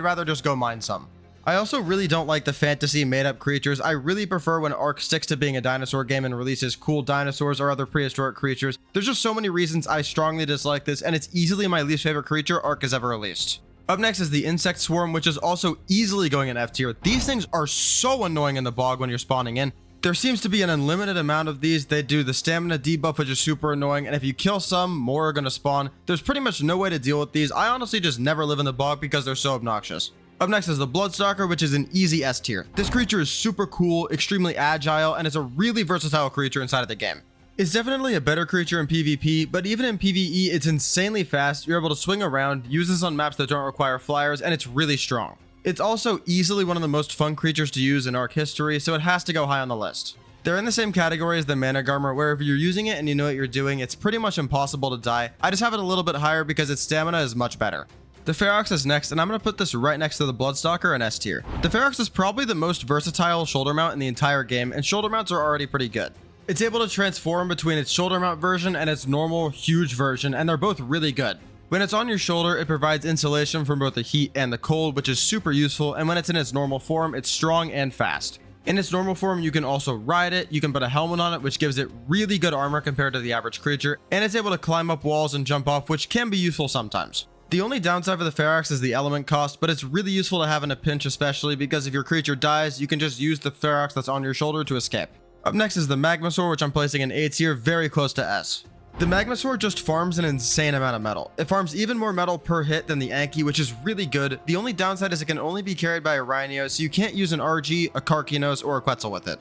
rather just go mine some. I also really don't like the fantasy made-up creatures. I really prefer when Ark sticks to being a dinosaur game and releases cool dinosaurs or other prehistoric creatures. There's just so many reasons I strongly dislike this, and it's easily my least favorite creature Ark has ever released. Up next is the Insect Swarm, which is also easily going in F tier. These things are so annoying in the bog when you're spawning in. There seems to be an unlimited amount of these. They do the stamina debuff, which is super annoying, and if you kill some, more are going to spawn. There's pretty much no way to deal with these. I honestly just never live in the bog because they're so obnoxious. Up next is the Bloodstalker, which is an easy S tier. This creature is super cool, extremely agile, and is a really versatile creature inside of the game. It's definitely a better creature in PvP, but even in PvE, it's insanely fast. You're able to swing around, use this on maps that don't require flyers, and it's really strong. It's also easily one of the most fun creatures to use in Ark history, so it has to go high on the list. They're in the same category as the Mana Garmer, where if you're using it and you know what you're doing, it's pretty much impossible to die. I just have it a little bit higher because its stamina is much better. The Ferox is next, and I'm going to put this right next to the Bloodstalker in S tier. The Ferox is probably the most versatile shoulder mount in the entire game, and shoulder mounts are already pretty good. It's able to transform between its shoulder mount version and its normal huge version, and they're both really good. When it's on your shoulder, it provides insulation from both the heat and the cold, which is super useful, and when it's in its normal form, it's strong and fast. In its normal form, you can also ride it, you can put a helmet on it, which gives it really good armor compared to the average creature, and it's able to climb up walls and jump off, which can be useful sometimes. The only downside for the Ferox is the element cost, but it's really useful to have in a pinch, especially because if your creature dies, you can just use the Ferox that's on your shoulder to escape. Up next is the Magmasaur, which I'm placing in A tier, very close to S. The Magmasaur just farms an insane amount of metal. It farms even more metal per hit than the Anki, which is really good. The only downside is it can only be carried by a Rhino, so you can't use an RG, a Karkinos, or a Quetzal with it.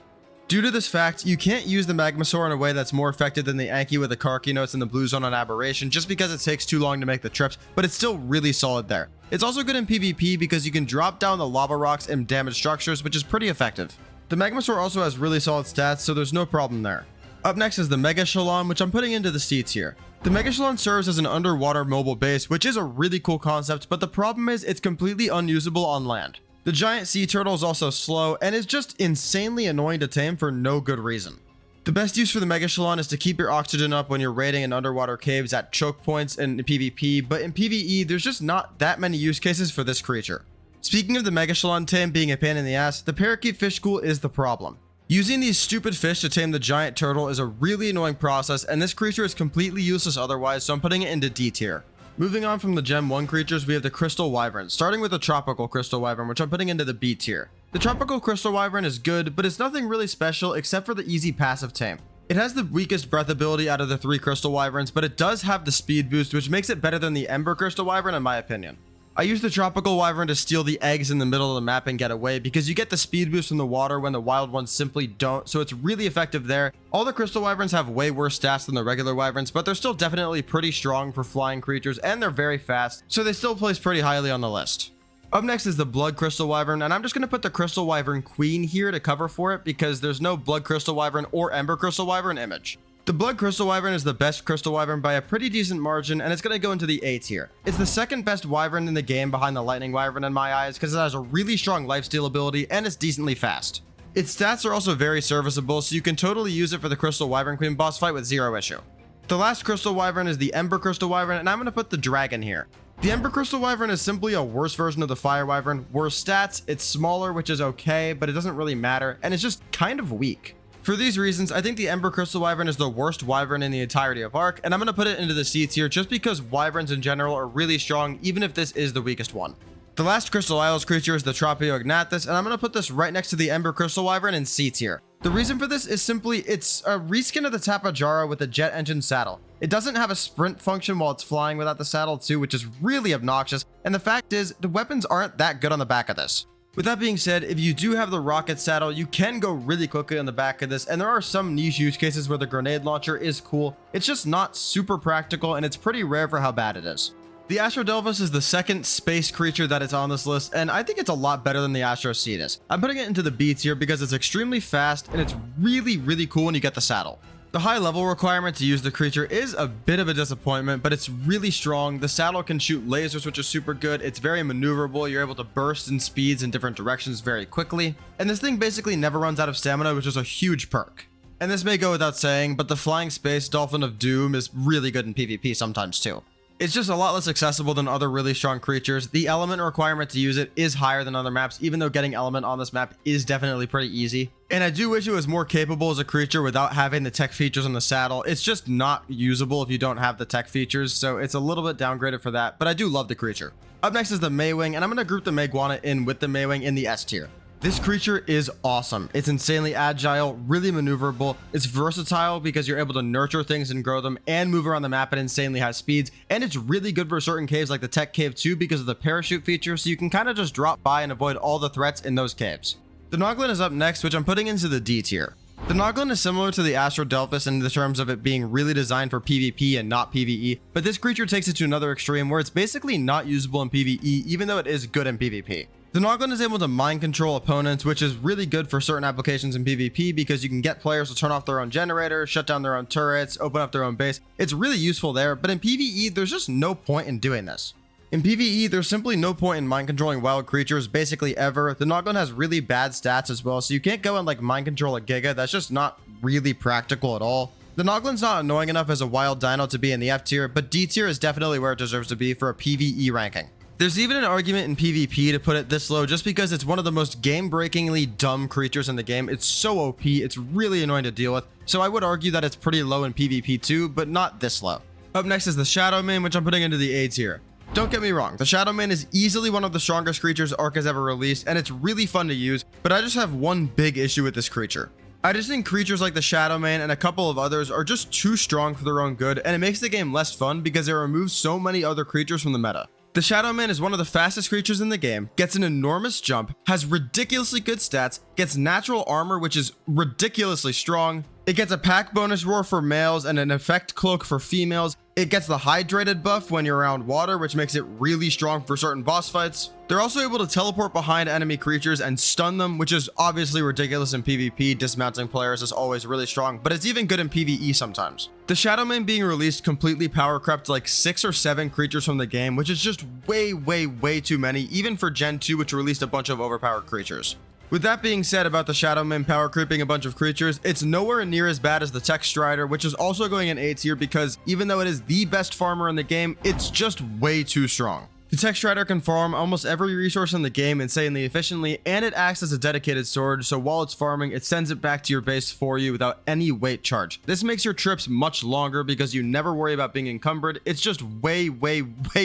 Due to this fact, you can't use the Magmasaur in a way that's more effective than the Anki with the Karkinos and the Blue Zone on Aberration, just because it takes too long to make the trips, but it's still really solid there. It's also good in PvP because you can drop down the lava rocks and damage structures, which is pretty effective. The Magmasaur also has really solid stats, so there's no problem there. Up next is the Megashalon, which I'm putting into the C tier. The Megashalon serves as an underwater mobile base, which is a really cool concept, but the problem is it's completely unusable on land. The giant sea turtle is also slow and is just insanely annoying to tame for no good reason. The best use for the Megashalon is to keep your oxygen up when you're raiding in underwater caves at choke points in PvP, but in PvE, there's just not that many use cases for this creature. Speaking of the Megashalon tame being a pain in the ass, the parakeet fish school is the problem. Using these stupid fish to tame the giant turtle is a really annoying process, and this creature is completely useless otherwise, so I'm putting it into D tier. Moving on from the Gem 1 creatures, we have the Crystal Wyvern, starting with the Tropical Crystal Wyvern, which I'm putting into the B tier. The Tropical Crystal Wyvern is good, but it's nothing really special except for the easy passive tame. It has the weakest breath ability out of the 3 Crystal Wyverns, but it does have the speed boost, which makes it better than the Ember Crystal Wyvern in my opinion. I use the Tropical Wyvern to steal the eggs in the middle of the map and get away because you get the speed boost from the water when the wild ones simply don't, so it's really effective there. All the Crystal Wyverns have way worse stats than the regular Wyverns, but they're still definitely pretty strong for flying creatures and they're very fast, so they still place pretty highly on the list. Up next is the Blood Crystal Wyvern, and I'm just going to put the Crystal Wyvern Queen here to cover for it because there's no Blood Crystal Wyvern or Ember Crystal Wyvern image. The Blood Crystal Wyvern is the best Crystal Wyvern by a pretty decent margin, and it's going to go into the A tier. It's the second best Wyvern in the game behind the Lightning Wyvern in my eyes because it has a really strong lifesteal ability and it's decently fast. Its stats are also very serviceable, so you can totally use it for the Crystal Wyvern Queen boss fight with zero issue. The last Crystal Wyvern is the Ember Crystal Wyvern, and I'm going to put the Dragon here. The Ember Crystal Wyvern is simply a worse version of the Fire Wyvern. Worse stats, it's smaller, which is okay, but it doesn't really matter, and it's just kind of weak. For these reasons, I think the Ember Crystal Wyvern is the worst Wyvern in the entirety of Ark, and I'm going to put it into the C tier just because Wyverns in general are really strong, even if this is the weakest one. The last Crystal Isles creature is the Tropiognathus, and I'm going to put this right next to the Ember Crystal Wyvern in C tier. The reason for this is simply it's a reskin of the Tapajara with a jet engine saddle. It doesn't have a sprint function while it's flying without the saddle too, which is really obnoxious, and the fact is, the weapons aren't that good on the back of this. With that being said, if you do have the rocket saddle, you can go really quickly on the back of this, and there are some niche use cases where the grenade launcher is cool. It's just not super practical, and it's pretty rare for how bad it is. The Astrodelphus is the second space creature that is on this list, and I think it's a lot better than the Astrocetus. I'm putting it into the B tier because it's extremely fast, and it's really cool when you get the saddle. The high level requirement to use the creature is a bit of a disappointment, but it's really strong. The saddle can shoot lasers, which is super good. It's very maneuverable. You're able to burst in speeds in different directions very quickly. And this thing basically never runs out of stamina, which is a huge perk. And this may go without saying, but the Flying Space Dolphin of Doom is really good in PvP sometimes too. It's just a lot less accessible than other really strong creatures. The element requirement to use it is higher than other maps, even though getting element on this map is definitely pretty easy. And I do wish it was more capable as a creature without having the tech features on the saddle. It's just not usable if you don't have the tech features, so it's a little bit downgraded for that, but I do love the creature. Up next is the Maywing, and I'm going to group the Maygwana in with the Maywing in the S tier. This creature is awesome. It's insanely agile, really maneuverable. It's versatile because you're able to nurture things and grow them and move around the map at insanely high speeds. And it's really good for certain caves like the Tech Cave 2 because of the parachute feature, so you can kind of just drop by and avoid all the threats in those caves. The Noglin is up next, which I'm putting into the D tier. The Noglin is similar to the Astrodelphus in the terms of it being really designed for PvP and not PvE, but this creature takes it to another extreme where it's basically not usable in PvE even though it is good in PvP. The Noglin is able to mind control opponents, which is really good for certain applications in PvP because you can get players to turn off their own generators, shut down their own turrets, open up their own base. It's really useful there, but in PvE, there's just no point in doing this. In PvE, there's simply no point in mind controlling wild creatures basically ever. The Noglin has really bad stats as well, so you can't go and like mind control a Giga. That's just not really practical at all. The Noglin's not annoying enough as a wild dino to be in the F tier, but D tier is definitely where it deserves to be for a PvE ranking. There's even an argument in PvP to put it this low just because it's one of the most game-breakingly dumb creatures in the game. It's so OP, it's really annoying to deal with, so I would argue that it's pretty low in PvP too, but not this low. Up next is the Shadowmane, which I'm putting into the A tier. Don't get me wrong, the Shadowmane is easily one of the strongest creatures Ark has ever released, and it's really fun to use, but I just have one big issue with this creature. I just think creatures like the Shadowmane and a couple of others are just too strong for their own good, and it makes the game less fun because it removes so many other creatures from the meta. The Shadowmane is one of the fastest creatures in the game, gets an enormous jump, has ridiculously good stats, gets natural armor which is ridiculously strong, it gets a pack bonus roar for males and an effect cloak for females, it gets the hydrated buff when you're around water which makes it really strong for certain boss fights. They're also able to teleport behind enemy creatures and stun them, which is obviously ridiculous in PvP. Dismounting players is always really strong, but it's even good in PvE sometimes. The Shadowmane being released completely power crept like 6 or 7 creatures from the game, which is just way too many, even for Gen 2, which released a bunch of overpowered creatures. With that being said about the Shadowmane power creeping a bunch of creatures, it's nowhere near as bad as the Tech Strider, which is also going in A tier because even though it is the best farmer in the game, it's just way too strong. The Tech Strider can farm almost every resource in the game insanely efficiently, and it acts as a dedicated sword, so while it's farming, it sends it back to your base for you without any weight charge. This makes your trips much longer because you never worry about being encumbered. It's just way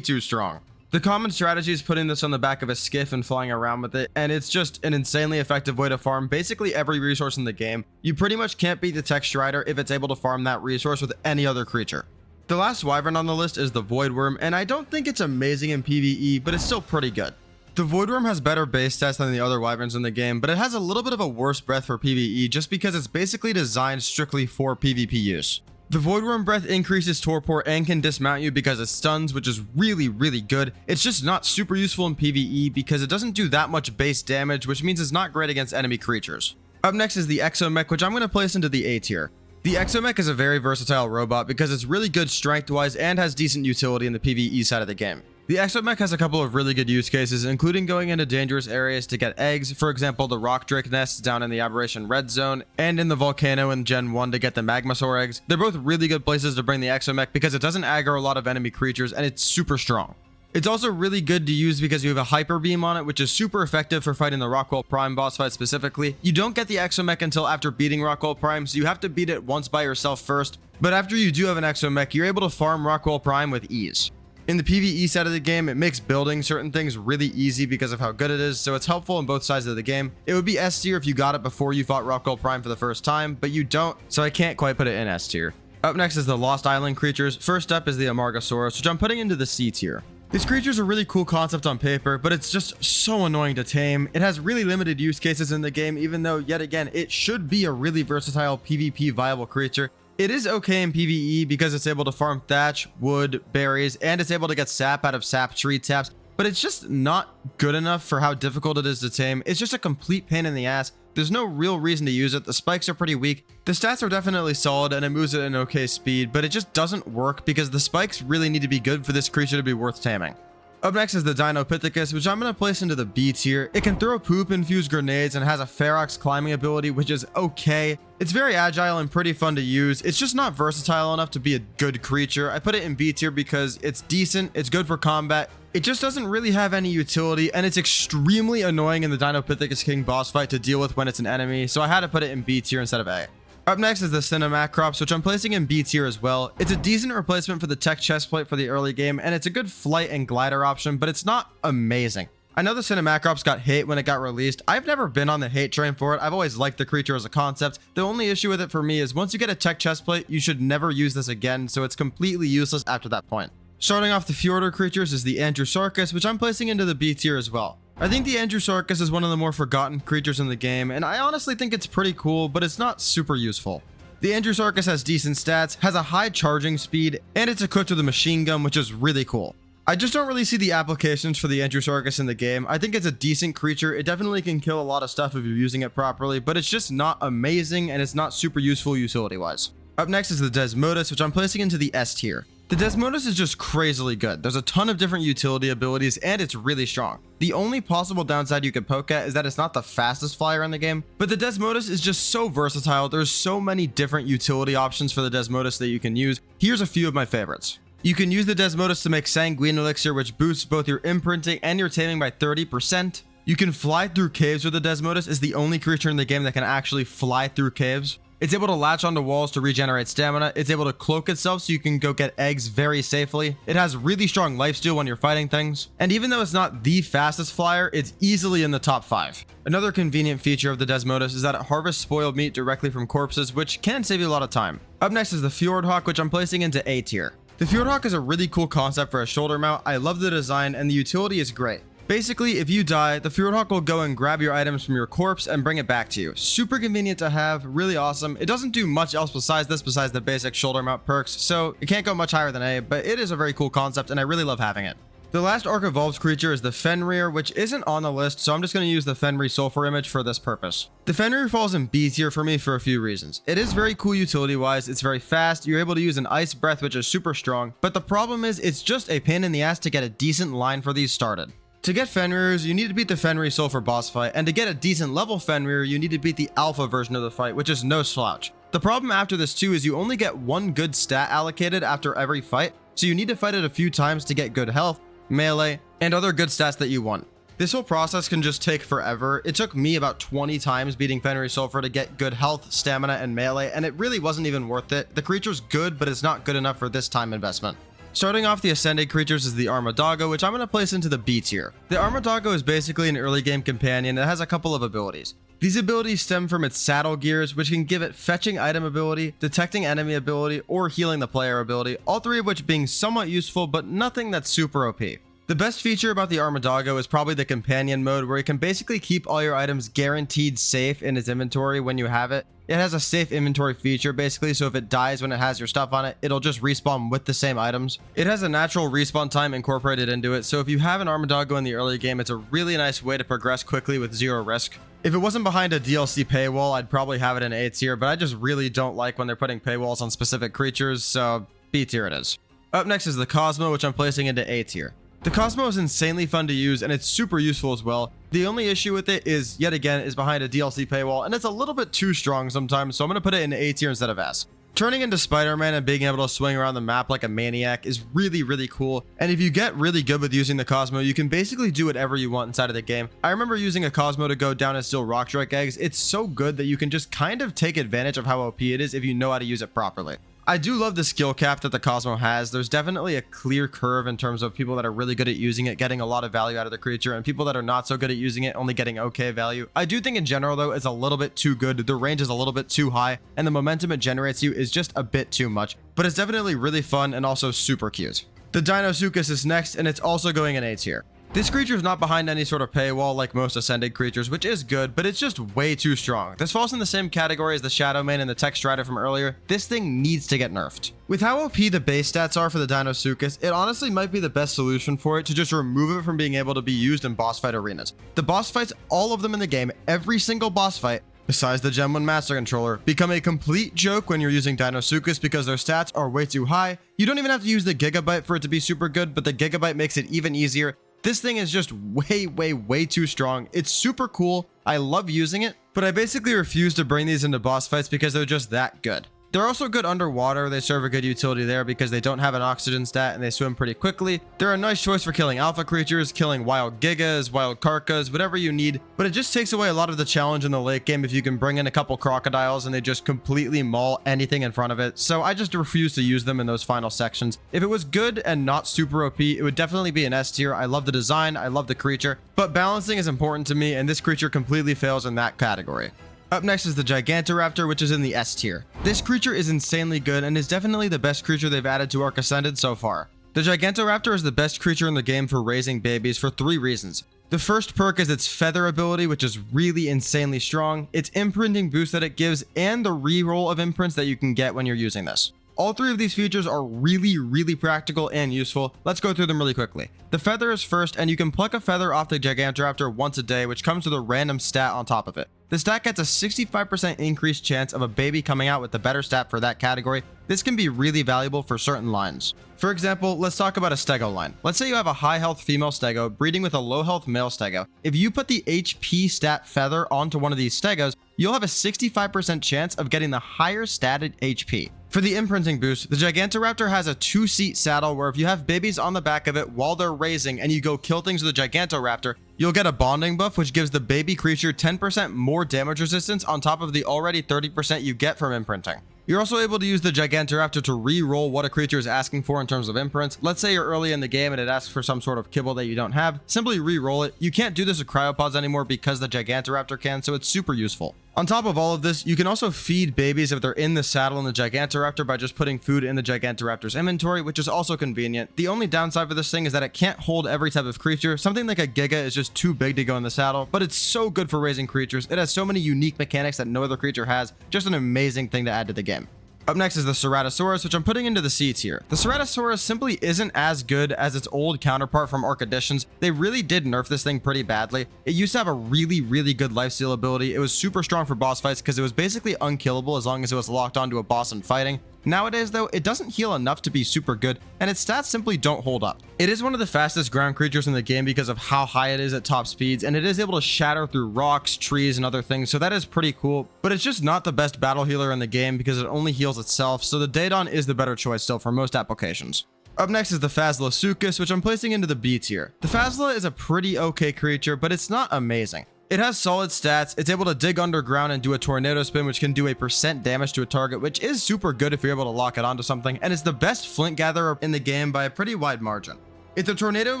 too strong. The common strategy is putting this on the back of a skiff and flying around with it, and it's just an insanely effective way to farm basically every resource in the game. You pretty much can't beat the Tech Strider if it's able to farm that resource with any other creature. The last wyvern on the list is the Voidworm, and I don't think it's amazing in PvE, but it's still pretty good. The Voidworm has better base stats than the other wyverns in the game, but it has a little bit of a worse breath for PvE just because it's basically designed strictly for PvP use. The Voidworm breath increases torpor and can dismount you because it stuns, which is really good. It's just not super useful in PvE because it doesn't do that much base damage, which means it's not great against enemy creatures. Up next is the Exomech, which I'm going to place into the A tier. The Exomech is a very versatile robot because it's really good strength-wise and has decent utility in the PvE side of the game. The Exomech has a couple of really good use cases, including going into dangerous areas to get eggs, for example the rock drake nests down in the Aberration Red Zone, and in the volcano in Gen 1 to get the Magmasaur eggs. They're both really good places to bring the Exomech because it doesn't aggro a lot of enemy creatures and it's super strong. It's also really good to use because you have a Hyper Beam on it, which is super effective for fighting the Rockwell Prime boss fight specifically. You don't get the Exomech until after beating Rockwell Prime, so you have to beat it once by yourself first, but after you do have an Exomech, you're able to farm Rockwell Prime with ease. In the PvE side of the game, it makes building certain things really easy because of how good it is, so it's helpful in both sides of the game. It would be S tier if you got it before you fought Rockwell Prime for the first time, but you don't, so I can't quite put it in S tier. Up next is the Lost Island creatures. First up is the Amargasaurus, which I'm putting into the C tier. These creatures are really cool concept on paper, but it's just so annoying to tame. It has really limited use cases in the game, even though, yet again, it should be a really versatile PvP viable creature. It is okay in PvE because it's able to farm thatch, wood, berries, and it's able to get sap out of sap tree taps, but it's just not good enough for how difficult it is to tame. It's just a complete pain in the ass. There's no real reason to use it. The spikes are pretty weak. The stats are definitely solid and it moves at an okay speed, but it just doesn't work because the spikes really need to be good for this creature to be worth taming. Up next is the Dinopithecus, which I'm going to place into the B tier. It can throw poop-infused grenades and has a Ferox climbing ability, which is okay. It's very agile and pretty fun to use. It's just not versatile enough to be a good creature. I put it in B tier because it's decent, it's good for combat. It just doesn't really have any utility, and it's extremely annoying in the Dinopithecus King boss fight to deal with when it's an enemy, so I had to put it in B tier instead of A. Up next is the Cinemacrops, which I'm placing in B tier as well. It's a decent replacement for the Tech Chestplate for the early game, and it's a good flight and glider option, but it's not amazing. I know the Cinemacrops got hate when it got released. I've never been on the hate train for it. I've always liked the creature as a concept. The only issue with it for me is once you get a tech chestplate, you should never use this again, so it's completely useless after that point. Starting off the Fjordur creatures is the Andrewsarchus, which I'm placing into the B tier as well. I think the Andrewsarchus is one of the more forgotten creatures in the game, and I honestly think it's pretty cool, but it's not super useful. The Andrewsarchus has decent stats, has a high charging speed, and it's equipped with a machine gun, which is really cool. I just don't really see the applications for the Andrewsarchus in the game. I think it's a decent creature. It definitely can kill a lot of stuff if you're using it properly, but it's just not amazing, and it's not super useful utility-wise. Up next is the Desmodus, which I'm placing into the S tier. The Desmodus is just crazily good. There's a ton of different utility abilities, and it's really strong. The only possible downside you could poke at is that it's not the fastest flyer in the game, but the Desmodus is just so versatile. There's so many different utility options for the Desmodus that you can use. Here's a few of my favorites. You can use the Desmodus to make Sanguine Elixir, which boosts both your imprinting and your taming by 30%. You can fly through caves with the Desmodus. It's the only creature in the game that can actually fly through caves. It's able to latch onto walls to regenerate stamina. It's able to cloak itself so you can go get eggs very safely. It has really strong lifesteal when you're fighting things. And even though it's not the fastest flyer, it's easily in the top 5. Another convenient feature of the Desmodus is that it harvests spoiled meat directly from corpses, which can save you a lot of time. Up next is the Fjordhawk, which I'm placing into A tier. The Fjordhawk is a really cool concept for a shoulder mount. I love the design and the utility is great. Basically, if you die, the Fjordhawk will go and grab your items from your corpse and bring it back to you. Super convenient to have, really awesome. It doesn't do much else besides this, besides the basic shoulder mount perks, so it can't go much higher than A, but it is a very cool concept and I really love having it. The last Ark Evolved creature is the Fenrir, which isn't on the list, so I'm just going to use the Fenrir Sulfur image for this purpose. The Fenrir falls in B tier for me for a few reasons. It is very cool utility-wise, it's very fast, you're able to use an Ice Breath, which is super strong, but the problem is it's just a pain in the ass to get a decent line for these started. To get Fenrirs, you need to beat the Fenrir Sulfur boss fight, and to get a decent level Fenrir, you need to beat the alpha version of the fight, which is no slouch. The problem after this too is you only get one good stat allocated after every fight, so you need to fight it a few times to get good health, melee, and other good stats that you want. This whole process can just take forever. It took me about 20 times beating Fenrir Sulfur to get good health, stamina, and melee, and it really wasn't even worth it. The creature's good, but it's not good enough for this time investment. Starting off the Ascended creatures is the Armadago, which I'm going to place into the B tier. The Armadago is basically an early game companion that has a couple of abilities. These abilities stem from its saddle gears, which can give it fetching item ability, detecting enemy ability, or healing the player ability, all three of which being somewhat useful, but nothing that's super OP. The best feature about the Armadago is probably the companion mode, where you can basically keep all your items guaranteed safe in its inventory when you have it. It has a safe inventory feature basically, so if it dies when it has your stuff on it, it'll just respawn with the same items. It has a natural respawn time incorporated into it, so if you have an Armadago in the early game, it's a really nice way to progress quickly with zero risk. If it wasn't behind a DLC paywall, I'd probably have it in A tier, but I just really don't like when they're putting paywalls on specific creatures, so B tier it is. Up next is the Cosmo, which I'm placing into A tier. The Cosmo is insanely fun to use and it's super useful as well. The only issue with it is, yet again, is behind a DLC paywall and it's a little bit too strong sometimes, so I'm going to put it in A tier instead of S. Turning into Spider-Man and being able to swing around the map like a maniac is really, really cool. And if you get really good with using the Cosmo, you can basically do whatever you want inside of the game. I remember using a Cosmo to go down and steal Rock Strike eggs. It's so good that you can just kind of take advantage of how OP it is if you know how to use it properly. I do love the skill cap that the Cosmo has. There's definitely a clear curve in terms of people that are really good at using it, getting a lot of value out of the creature, and people that are not so good at using it, only getting okay value. I do think in general, though, it's a little bit too good. The range is a little bit too high, and the momentum it generates you is just a bit too much, but it's definitely really fun and also super cute. The Deinosuchus is next, and it's also going in A tier. This creature is not behind any sort of paywall like most Ascended creatures, which is good, but it's just way too strong. This falls in the same category as the Shadowmane and the Tech Strider from earlier. This thing needs to get nerfed. With how OP the base stats are for the Deinosuchus, it honestly might be the best solution for it to just remove it from being able to be used in boss fight arenas. The boss fights, all of them in the game, every single boss fight, besides the Gen 1 Master Controller, become a complete joke when you're using Deinosuchus because their stats are way too high. You don't even have to use the Gigabyte for it to be super good, but the Gigabyte makes it even easier. This thing is just way too strong. It's super cool. I love using it, but I basically refuse to bring these into boss fights because they're just that good. They're also good underwater. They serve a good utility there because they don't have an oxygen stat and they swim pretty quickly. They're a nice choice for killing alpha creatures, killing wild gigas, wild karkas, whatever you need, but it just takes away a lot of the challenge in the late game if you can bring in a couple crocodiles and they just completely maul anything in front of it. So I just refuse to use them in those final sections. If it was good and not super OP, it would definitely be an S tier. I love the design, I love the creature, but balancing is important to me and this creature completely fails in that category. Up next is the Gigantoraptor, which is in the S tier. This creature is insanely good and is definitely the best creature they've added to Ark Ascended so far. The Gigantoraptor is the best creature in the game for raising babies for 3 reasons. The first perk is its feather ability, which is really insanely strong, its imprinting boost that it gives, and the reroll of imprints that you can get when you're using this. All 3 of these features are really practical and useful. Let's go through them really quickly. The feather is first, and you can pluck a feather off the Gigantoraptor once a day, which comes with a random stat on top of it. The stat gets a 65% increased chance of a baby coming out with the better stat for that category. This can be really valuable for certain lines. For example, let's talk about a stego line. Let's say you have a high health female stego breeding with a low health male stego. If you put the HP stat feather onto one of these stegos, you'll have a 65% chance of getting the higher statted HP. For the imprinting boost, the Gigantoraptor has a 2-seat saddle where if you have babies on the back of it while they're raising and you go kill things with the Gigantoraptor, you'll get a bonding buff which gives the baby creature 10% more damage resistance on top of the already 30% you get from imprinting. You're also able to use the Gigantoraptor to re-roll what a creature is asking for in terms of imprints. Let's say you're early in the game and it asks for some sort of kibble that you don't have. Simply re-roll it. You can't do this with cryopods anymore because the Gigantoraptor can, so it's super useful. On top of all of this, you can also feed babies if they're in the saddle in the Gigantoraptor by just putting food in the Gigantoraptor's inventory, which is also convenient. The only downside for this thing is that it can't hold every type of creature. Something like a Giga is just too big to go in the saddle, but it's so good for raising creatures. It has so many unique mechanics that no other creature has. Just an amazing thing to add to the game. Up next is the Ceratosaurus, which I'm putting into the C tier. The Ceratosaurus simply isn't as good as its old counterpart from Ark Editions. They really did nerf this thing pretty badly. It used to have a really good lifesteal ability. It was super strong for boss fights because it was basically unkillable as long as it was locked onto a boss and fighting. Nowadays though, it doesn't heal enough to be super good, and its stats simply don't hold up. It is one of the fastest ground creatures in the game because of how high it is at top speeds, and it is able to shatter through rocks, trees, and other things, so that is pretty cool, but it's just not the best battle healer in the game because it only heals itself, so the Daedon is the better choice still for most applications. Up next is the Phaslasuchus, which I'm placing into the B tier. The Phasla is a pretty okay creature, but it's not amazing. It has solid stats, it's able to dig underground and do a tornado spin which can do a % damage to a target, which is super good if you're able to lock it onto something, and it's the best flint gatherer in the game by a pretty wide margin. If the tornado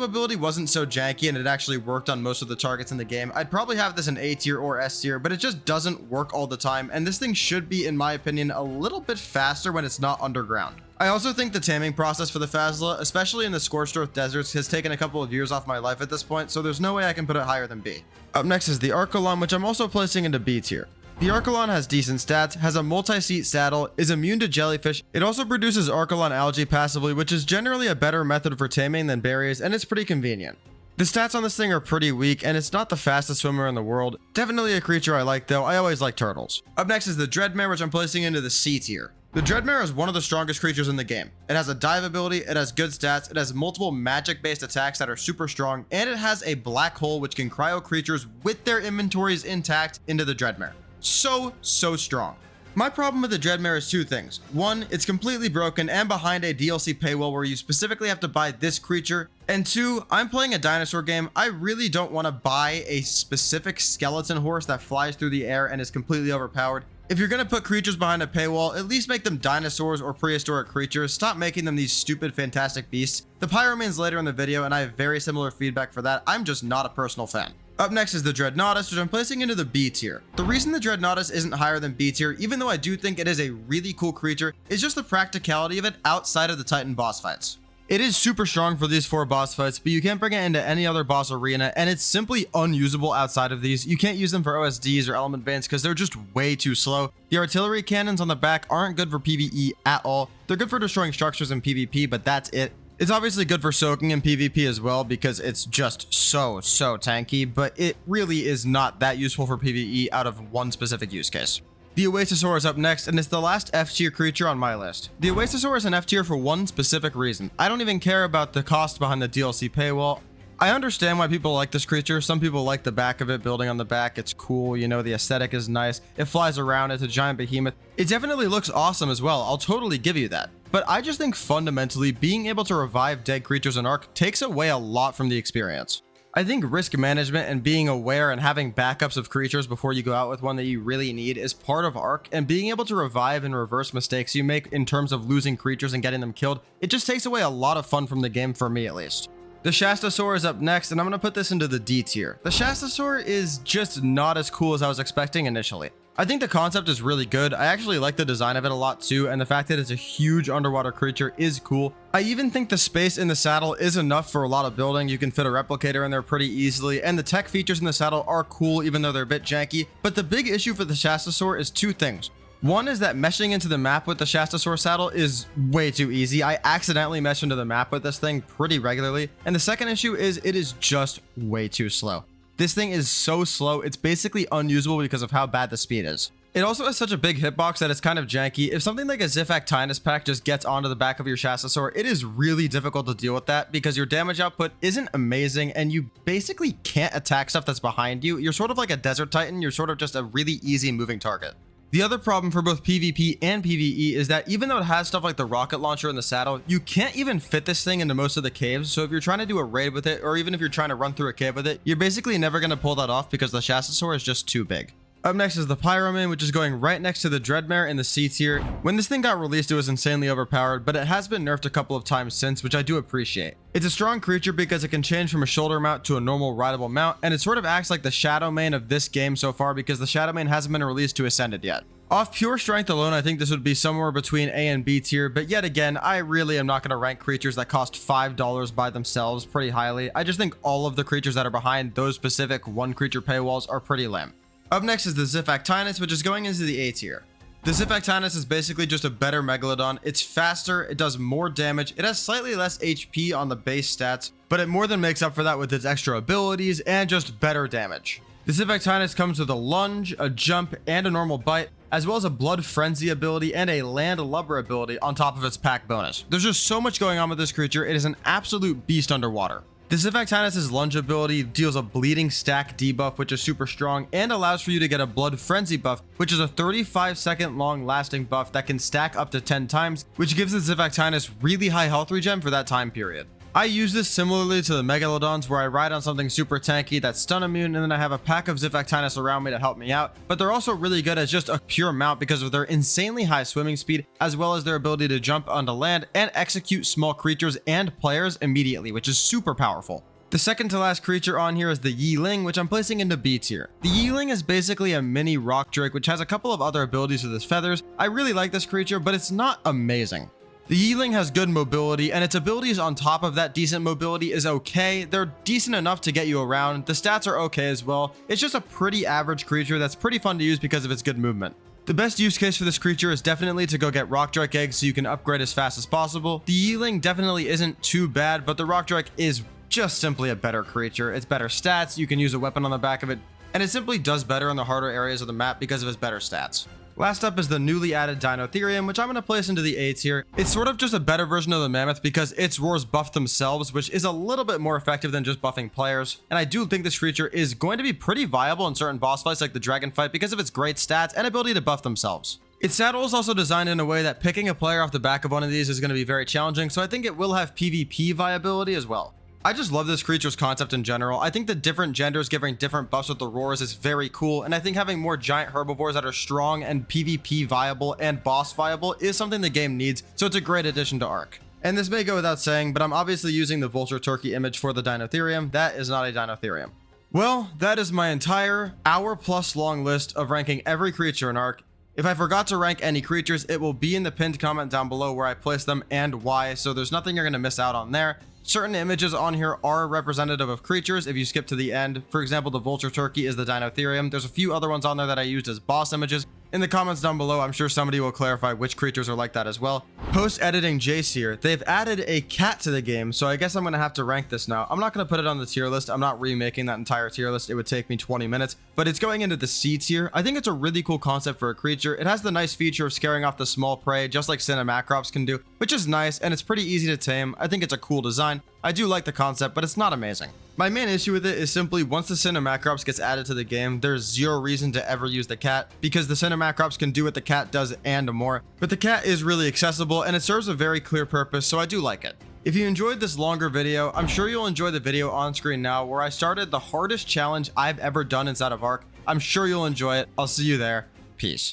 ability wasn't so janky and it actually worked on most of the targets in the game, I'd probably have this in A tier or S tier, but it just doesn't work all the time, and this thing should be, in my opinion, a little bit faster when it's not underground. I also think the taming process for the Phasla, especially in the Scorched Earth deserts, has taken a couple of years off my life at this point, so there's no way I can put it higher than B. Up next is the Archelon, which I'm also placing into B tier. The Archelon has decent stats, has a multi-seat saddle, is immune to jellyfish. It also produces Archelon algae passively, which is generally a better method for taming than berries, and it's pretty convenient. The stats on this thing are pretty weak, and it's not the fastest swimmer in the world. Definitely a creature I like though, I always like turtles. Up next is the Dreadmare, which I'm placing into the C tier. The Dreadmare is one of the strongest creatures in the game. It has a dive ability, it has good stats, it has multiple magic-based attacks that are super strong, and it has a black hole which can cryo creatures with their inventories intact into the Dreadmare. So strong. My problem with the Dreadmare is 2 things. 1, it's completely broken and behind a DLC paywall where you specifically have to buy this creature. And 2, I'm playing a dinosaur game. I really don't want to buy a specific skeleton horse that flies through the air and is completely overpowered. If you're going to put creatures behind a paywall, at least make them dinosaurs or prehistoric creatures. Stop making them these stupid fantastic beasts. The Pyromane's later in the video and I have very similar feedback for that. I'm just not a personal fan. Up next is the Dreadnoughtus, which I'm placing into the B tier. The reason the Dreadnoughtus isn't higher than B tier, even though I do think it is a really cool creature, is just the practicality of it outside of the Titan boss fights. It is super strong for these 4 boss fights, but you can't bring it into any other boss arena, and it's simply unusable outside of these. You can't use them for OSDs or element bands because they're just way too slow. The artillery cannons on the back aren't good for PvE at all. They're good for destroying structures in PvP, but that's it. It's obviously good for soaking in PvP as well because it's just so tanky, but it really is not that useful for PvE out of one specific use case. The Oasosaur is up next, and it's the last F tier creature on my list. The Oasosaur is an F tier for one specific reason. I don't even care about the cost behind the DLC paywall. I understand why people like this creature. Some people like the back of it, building on the back. It's cool, you know, the aesthetic is nice. It flies around, it's a giant behemoth. It definitely looks awesome as well. I'll totally give you that. But I just think fundamentally being able to revive dead creatures in Ark takes away a lot from the experience. I think risk management and being aware and having backups of creatures before you go out with one that you really need is part of Ark, and being able to revive and reverse mistakes you make in terms of losing creatures and getting them killed, it just takes away a lot of fun from the game, for me at least. The Shastasaur is up next, and I'm going to put this into the D tier. The Shastasaur is just not as cool as I was expecting initially. I think the concept is really good. I actually like the design of it a lot too, and the fact that it's a huge underwater creature is cool. I even think the space in the saddle is enough for a lot of building. You can fit a replicator in there pretty easily, and the tech features in the saddle are cool even though they're a bit janky. But the big issue for the Shastasaur is two things. One is that meshing into the map with the Shastasaur saddle is way too easy. I accidentally mesh into the map with this thing pretty regularly. And the second issue is it is just way too slow. This thing is so slow, it's basically unusable because of how bad the speed is. It also has such a big hitbox that it's kind of janky. If something like a Zifactinus pack just gets onto the back of your Shastasaur, it is really difficult to deal with that because your damage output isn't amazing and you basically can't attack stuff that's behind you. You're sort of like a Desert Titan, you're sort of just a really easy moving target. The other problem for both PvP and PvE is that even though it has stuff like the rocket launcher in the saddle, you can't even fit this thing into most of the caves. So if you're trying to do a raid with it, or even if you're trying to run through a cave with it, you're basically never going to pull that off because the Shastasaur is just too big. Up next is the Pyroman, which is going right next to the Dreadmare in the C tier. When this thing got released, it was insanely overpowered, but it has been nerfed a couple of times since, which I do appreciate. It's a strong creature because it can change from a shoulder mount to a normal rideable mount, and it sort of acts like the Shadow Mane of this game so far because the Shadow Mane hasn't been released to Ascended yet. Off pure strength alone, I think this would be somewhere between A and B tier, but yet again, I really am not going to rank creatures that cost $5 by themselves pretty highly. I just think all of the creatures that are behind those specific one creature paywalls are pretty lame. Up next is the Zifactinus, which is going into the A tier. The Zifactinus is basically just a better Megalodon. It's faster, it does more damage, it has slightly less HP on the base stats, but it more than makes up for that with its extra abilities and just better damage. The Zifactinus comes with a lunge, a jump, and a normal bite, as well as a blood frenzy ability and a land lubber ability on top of its pack bonus. There's just so much going on with this creature, it is an absolute beast underwater. The Zifactinus' lunge ability deals a bleeding stack debuff, which is super strong, and allows for you to get a blood frenzy buff, which is a 35-second long lasting buff that can stack up to 10 times, which gives the Zifactinus really high health regen for that time period. I use this similarly to the Megalodons, where I ride on something super tanky that's stun immune, and then I have a pack of Zifactinus around me to help me out, but they're also really good as just a pure mount because of their insanely high swimming speed, as well as their ability to jump onto land and execute small creatures and players immediately, which is super powerful. The second to last creature on here is the Yeeling, which I'm placing into B tier. The Yeeling is basically a mini rock drake, which has a couple of other abilities with its feathers. I really like this creature, but it's not amazing. The Yeeling has good mobility, and its abilities on top of that decent mobility is okay. They're decent enough to get you around. The stats are okay as well. It's just a pretty average creature that's pretty fun to use because of its good movement. The best use case for this creature is definitely to go get Rock Drake eggs so you can upgrade as fast as possible. The Yeeling definitely isn't too bad, but the Rock Drake is just simply a better creature. It's better stats, you can use a weapon on the back of it, and it simply does better in the harder areas of the map because of its better stats. Last up is the newly added Dinotherium, which I'm going to place into the A tier. It's sort of just a better version of the Mammoth because its roars buff themselves, which is a little bit more effective than just buffing players. And I do think this creature is going to be pretty viable in certain boss fights like the Dragon fight because of its great stats and ability to buff themselves. Its saddle is also designed in a way that picking a player off the back of one of these is going to be very challenging, so I think it will have PvP viability as well. I just love this creature's concept in general. I think the different genders giving different buffs with the roars is very cool, and I think having more giant herbivores that are strong and PvP viable and boss viable is something the game needs, so it's a great addition to Ark. And this may go without saying, but I'm obviously using the vulture turkey image for the Dinotherium. That is not a Dinotherium. Well, that is my entire hour-plus long list of ranking every creature in Ark. If I forgot to rank any creatures, it will be in the pinned comment down below where I place them and why, so there's nothing you're going to miss out on there. Certain images on here are representative of creatures if you skip to the end. For example, the vulture turkey is the Dinotherium. There's a few other ones on there that I used as boss images. In the comments down below, I'm sure somebody will clarify which creatures are like that as well. Post-editing Jace here, they've added a cat to the game, so I guess I'm going to have to rank this now. I'm not going to put it on the tier list. I'm not remaking that entire tier list. It would take me 20 minutes, but it's going into the C tier. I think it's a really cool concept for a creature. It has the nice feature of scaring off the small prey, just like Cinemacrops can do, which is nice, and it's pretty easy to tame. I think it's a cool design. I do like the concept, but it's not amazing. My main issue with it is simply once the Cinemacrops gets added to the game, there's zero reason to ever use the cat, because the Cinemacrops can do what the cat does and more, but the cat is really accessible and it serves a very clear purpose, so I do like it. If you enjoyed this longer video, I'm sure you'll enjoy the video on screen now where I started the hardest challenge I've ever done inside of Ark. I'm sure you'll enjoy it. I'll see you there. Peace.